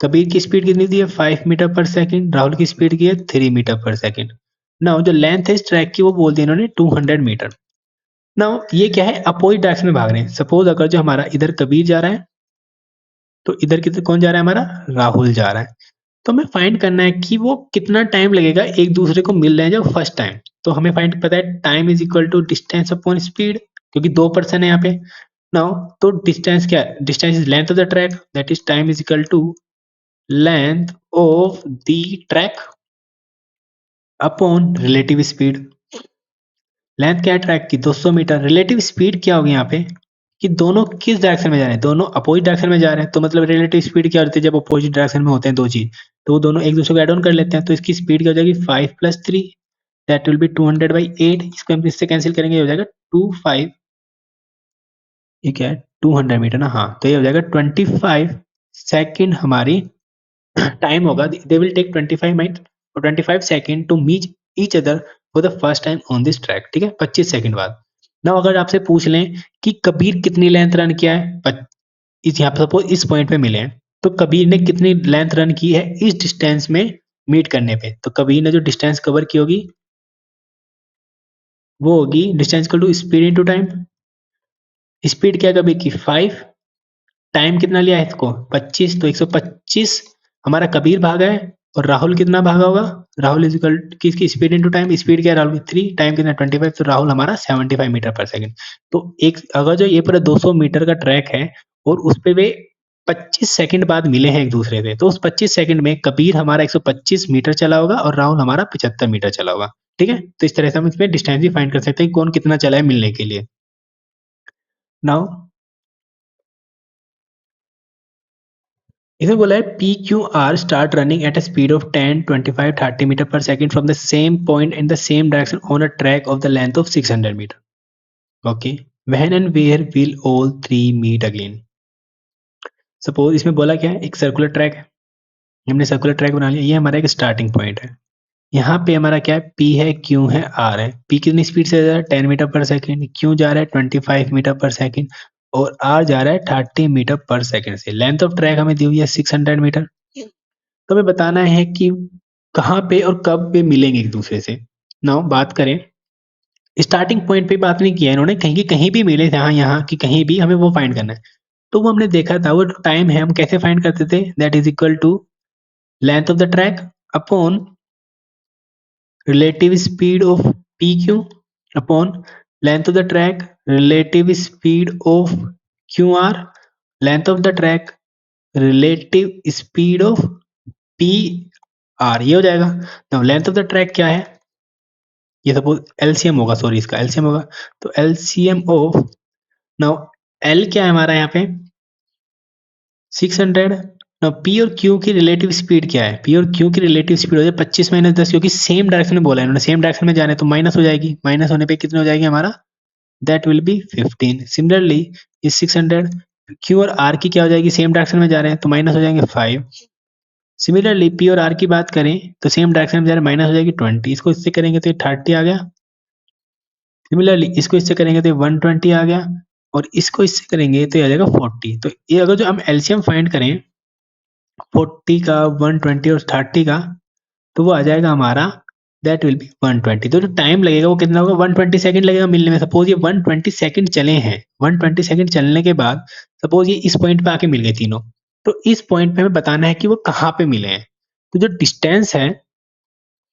कबीर की स्पीड कितनी दी है 5 मीटर पर सेकंड, राहुल की स्पीड की है 3 मीटर पर सेकंड। नाउ जो लेंथ है इस ट्रैक की वो बोल दी इन्होंने 200 मीटर। नाउ ये क्या है, अपोजिट डायरेक्शन में भाग रहे हैं। सपोज अगर जो हमारा इधर कबीर जा रहा है तो इधर किधर कौन जा रहा है, हमारा राहुल जा रहा है। तो हमें फाइंड करना है कि वो कितना टाइम लगेगा एक दूसरे को मिल रहे हैं जब फर्स्ट टाइम। तो हमें फाइंड पता है time is equal to distance upon speed, क्योंकि दो पर्सन है यहाँ पे। नाउ तो डिस्टेंस क्या है, distance is length of the track, that is time is equal to length of the track upon relative speed. Length क्या है ट्रैक की 200 मीटर, रिलेटिव स्पीड क्या होगी यहाँ पे कि दोनों किस डायरेक्शन में जा रहे हैं, दोनों अपोजिट डायरेक्शन में जा रहे हैं। तो मतलब रिलेटिव स्पीड क्या होती है जब अपोजिट डायरेक्शन में होते हैं दो चीज, तो वो दोनों एक दूसरे को एड ऑन कर लेते हैं। तो इसकी स्पीड क्या हो जाएगी 5 + 3, दैट विल बी 200/8। इसको हम इससे कैंसिल करेंगे, हो जाएगा 25, ये क्या है 200 मीटर ना, हाँ। तो ये हो जाएगा 25 सेकेंड हमारी टाइम होगा। दे विल टेक 25 मिनट और 25 second to meet each other for the first time on this track. ठीक है, 25 सेकेंड बाद। ना अगर आपसे पूछ लें कि कबीर कितनी लेंथ रन किया है, इस यहाँ पे सपोज इस पॉइंट पे मिले हैं, तो कबीर ने कितनी लेंथ रन की है इस डिस्टेंस में मीट करने पे। तो कबीर ने जो डिस्टेंस कवर की होगी वो होगी distance equal to speed into time. Speed क्या है कबीर की 5, टाइम कितना लिया है इसको 25, तो 125 हमारा कबीर भागा है। और राहुल कितना भागा होगा, राहुल इज इक्वल किसकी स्पीड इनटू टाइम, स्पीड क्या है राहुल की 3, टाइम कितना 25, तो राहुल हमारा 75 मीटर पर सेकंड। तो एक अगर जो ये पूरा 200 मीटर का ट्रैक है और उस पे वे 25 सेकंड बाद मिले हैं एक दूसरे से, तो उस 25 सेकंड में कबीर हमारा 125 मीटर चला होगा और राहुल हमारा 75 मीटर चला होगा। ठीक है, तो इस तरह से हम इसमें डिस्टेंस भी फाइंड कर सकते हैं कौन कितना चला है मिलने के लिए। नाउ इसमें बोला है P Q R start running at a speed of 10 25 30 metre per second from the same point in the same direction on a track of the length of 600 metre. Okay, when and where will all three meet again. Suppose इसमें बोला क्या है, एक circular track है, हमने circular track बना लिया, ये हमारा एक स्टार्टिंग पॉइंट है। यहाँ पे हमारा क्या है, पी है क्यू है आर है। पी कितनी स्पीड से जा रहा है 10 मीटर पर सेकंड, क्यू जा रहा है 25 मीटर पर सेकंड। और आर जा रहा है 30 मीटर पर सेकेंड से। लेंथ ऑफ ट्रैक हमें दी हुई है 600 मीटर। तो हमें बताना है कि कहाँ पे और कब पे मिलेंगे एक दूसरे से। नाउ बात करें, स्टार्टिंग पॉइंट पे बात नहीं किया इन्होंने, कहीं की कहीं भी मिले जहाँ यहाँ की कहीं भी हमें वो फाइंड करना है। तो वो हमने देखा था, वो टाइम है हम कैसे फाइंड करते थे, that is equal to length of the track upon relative speed of PQ upon length of the track relative speed of QR, length of the track relative speed of PR, ये हो जाएगा। Now length of the track क्या है, ये suppose LCM होगा, sorry इसका LCM होगा, तो एलसीएम ऑफ, नाउ एल क्या है हमारा यहाँ पे 600। नाउ पी और क्यू की रिलेटिव स्पीड क्या है, पी और क्यू की रिलेटिव स्पीड हो जाए 25 माइनस 10, क्योंकि सेम डायरेक्शन में बोला है इन्होंने, सेम डायरेक्शन में जाने तो माइनस हो जाएगी, माइनस होने पे कितने हो जाएगी हमारा, दैट विल बी 15। सिमिलरली इस 600 क्यू और आर की क्या हो जाएगी, सेम डायरेक्शन में जा रहे हैं तो माइनस हो जाएंगे 5। सिमिलरली पी और आर की बात करें तो सेम डायरेक्शन में जा रहे हैं, माइनस हो जाएगी 20। इसको इससे करेंगे तो ये 30 आ गया। सिमिलरली इसको इससे करेंगे तो ये 120 आ गया, और इसको इससे करेंगे तो ये आ जाएगा 40। तो ये अगर जो हम एलसीएम फाइंड करें 40 का, 120 और 30 का, तो वो आ जाएगा हमारा, दैट विल बी 120। तो जो टाइम लगेगा वो कितना होगा, 120 सेकंड लगेगा मिलने में। सपोज ये 120 सेकंड चले हैं, 120 सेकंड चलने के बाद सपोज ये इस पॉइंट पे आके मिल गए तीनों, तो इस पॉइंट पे हमें बताना है कि वो कहाँ पे मिले हैं। तो जो डिस्टेंस है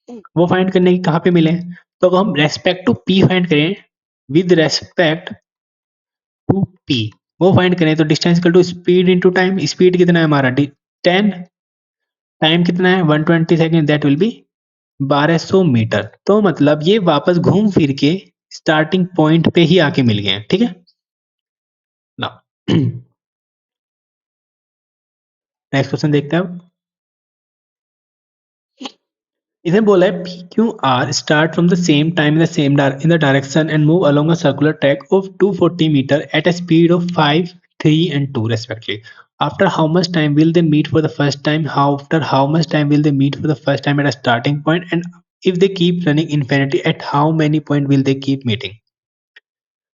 वो फाइंड करने की कहाँ पे मिले हैं, तो अगर हम रेस्पेक्ट टू पी फाइंड करें, विद रेस्पेक्ट टू पी वो फाइंड करें, तो distance equal to speed into time. Speed कितना है हमारा 10, टाइम कितना है 120 second, that will be 1200 metre. तो मतलब ये वापस घूम फिर के स्टार्टिंग पॉइंट पे ही आके मिल गए हैं, ठीक है ना। नेक्स्ट क्वेश्चन देखते हैं अब। इसने बोला है P Q R start from the same time in the same in the direction and move along a circular track of 240 metre at a speed of 5, 3 and 2 respectively. After how much time will they meet for the first time? After how much time will they meet for the first time at a starting point? And if they keep running infinity, at how many point will they keep meeting?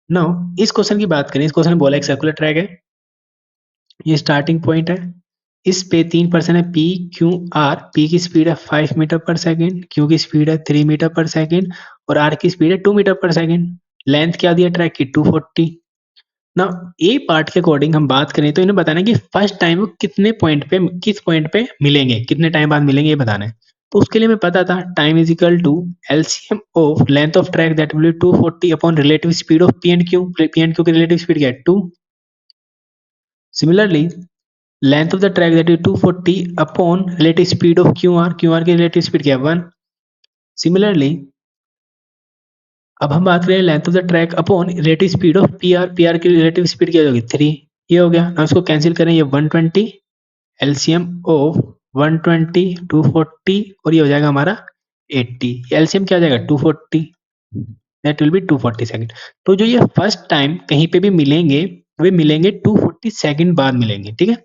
Now इस question की बात करें, इस question में बोला एक circular track है, ये स्टार्टिंग पॉइंट है, इस पे 3 पर्सन है पी क्यू आर। पी की स्पीड है 5 मीटर पर सेकेंड, क्यू की स्पीड है 3 मीटर पर सेकेंड, और आर की स्पीड है 2 मीटर पर सेकेंड। लेंथ क्या दिया ट्रैक की 240। ना ए पार्ट के अकॉर्डिंग हम बात करें तो इन्हें बताना है कि फर्स्ट टाइम वो कितने पॉइंट पे, किस पॉइंट पे मिलेंगे, कितने टाइम बाद मिलेंगे, ये बताना है। तो उसके लिए मैं पता था time is equal to LCM of length of track that will be 240 upon relative speed of P and Q. P and Q की रिलेटिव स्पीड क्या है 2। Similarly length of the track that is 240 upon relative speed of Q R. Q R की relative speed क्या है 1। Similarly अब हम बात करें length of the track upon relative speed of P are. P R की रिलेटिव स्पीड क्या होगी 3। ये हो गया। अब इसको कैंसिल करें, ये 120 एलसीएम ऑफ 120 240 और ये हो जाएगा हमारा 80। एलसीएम क्या हो जाएगा 240, दैट विल बी 240 सेकंड। तो जो ये फर्स्ट टाइम कहीं पे भी मिलेंगे वे मिलेंगे 240 सेकंड बाद मिलेंगे, ठीक है।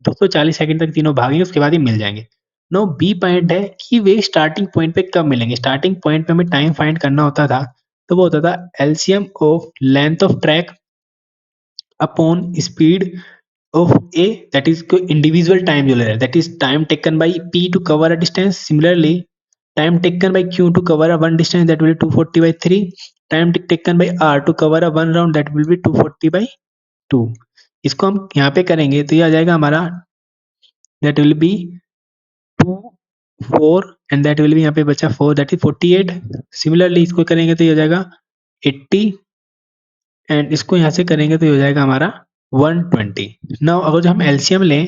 240 सेकंड तक तीनों भागेंगे, उसके बाद ही मिल जाएंगे। नो बी पॉइंट है कि वे स्टार्टिंग पॉइंट पे कब मिलेंगे। स्टार्टिंग पॉइंट पे हमें टाइम फाइंड करना होता था, तो वो होता था LCM of length of track upon speed of A, that is individual time जो ले रहा है, that is time taken by P to cover a distance. Similarly time taken by Q to cover a one distance, that will be 240 by 3. Time taken by R to cover a one round, that will be 240 by 2. इसको हम यहाँ पे करेंगे तो ये आ जाएगा हमारा, that will be 2 4 and that will be यहाँ पे बचा 4, that is 48. Similarly इसको करेंगे तो ये हो जाएगा 80 एंड इसको यहाँ से करेंगे तो ये हो जाएगा हमारा 120। नाउ अगर जो हम एलसीएम लें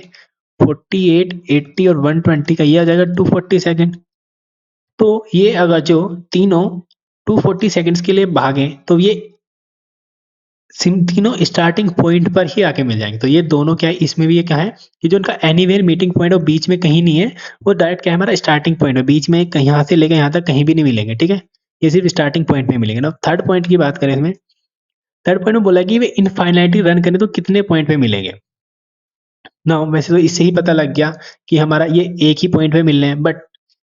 48, 80 और 120 का, ये आ जाएगा 240 सेकंड। तो ये अगर जो तीनों 240 सेकंड्स के लिए भागें तो ये तीनों स्टार्टिंग पॉइंट पर ही आके मिल जाएंगे। तो ये दोनों क्या है, इसमें भी ये क्या है कि जो उनका एनीवेयर मीटिंग पॉइंट है वो बीच में कहीं नहीं है, वो डायरेक्ट क्या है हमारा स्टार्टिंग पॉइंट है, बीच में यहाँ से लेकर यहाँ तक कहीं भी नहीं मिलेंगे, ठीक है। ये सिर्फ स्टार्टिंग पॉइंट में मिलेंगे ना। थर्ड पॉइंट की बात करें इसमें, थर्ड पॉइंट में बोला कि वे इनफाइनाइटली रन करें तो कितने पॉइंट पे मिलेंगे ना। वैसे तो इससे ही पता लग गया कि हमारा ये एक ही पॉइंट पे मिलने हैं, बट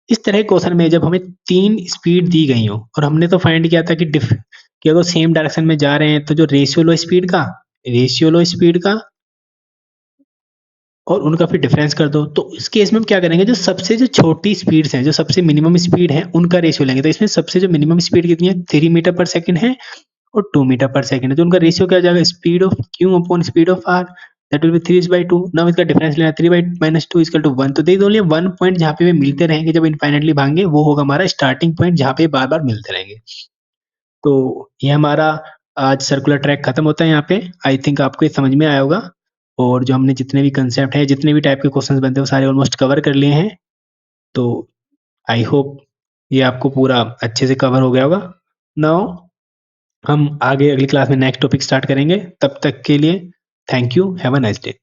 इस तरह क्वेश्चन में जब हमें 3 स्पीड दी गई हो और हमने तो फाइंड किया था कि कि अगर सेम डायरेक्शन में जा रहे हैं तो जो रेशियो लो स्पीड का रेशियो लो स्पीड का और उनका फिर डिफरेंस कर दो। तो इस केस में हम क्या करेंगे, जो सबसे जो छोटी स्पीड्स हैं, जो सबसे मिनिमम स्पीड है, उनका रेशियो लेंगे। तो इसमें सबसे जो मिनिमम स्पीड कितनी है, 3 मीटर पर सेकंड है और 2 मीटर पर सेकंड है। तो उनका रेशियो क्या हो जाएगा, speed of Q upon speed of R, that will be 3:2। Now इसका डिफरेंस लेना, 3/-2 इक्वल टू 1। तो there is only one point जहाँ पे वे मिलते रहेंगे जब इनफाइनाइटली भागेंगे, वो होगा हमारा स्टार्टिंग पॉइंट जहाँ पे बार-बार मिलते रहेंगे। तो ये हमारा आज सर्कुलर ट्रैक खत्म होता है यहाँ पे। आई थिंक आपको ये समझ में आया होगा। और जो हमने जितने भी कंसेप्ट है, जितने भी टाइप के क्वेश्चंस बनते हैं, वो सारे ऑलमोस्ट कवर कर लिए हैं। तो आई होप ये आपको पूरा अच्छे से कवर हो गया होगा। नाउ हम आगे अगली क्लास में नेक्स्ट टॉपिक स्टार्ट करेंगे। तब तक के लिए thank you, have a nice day.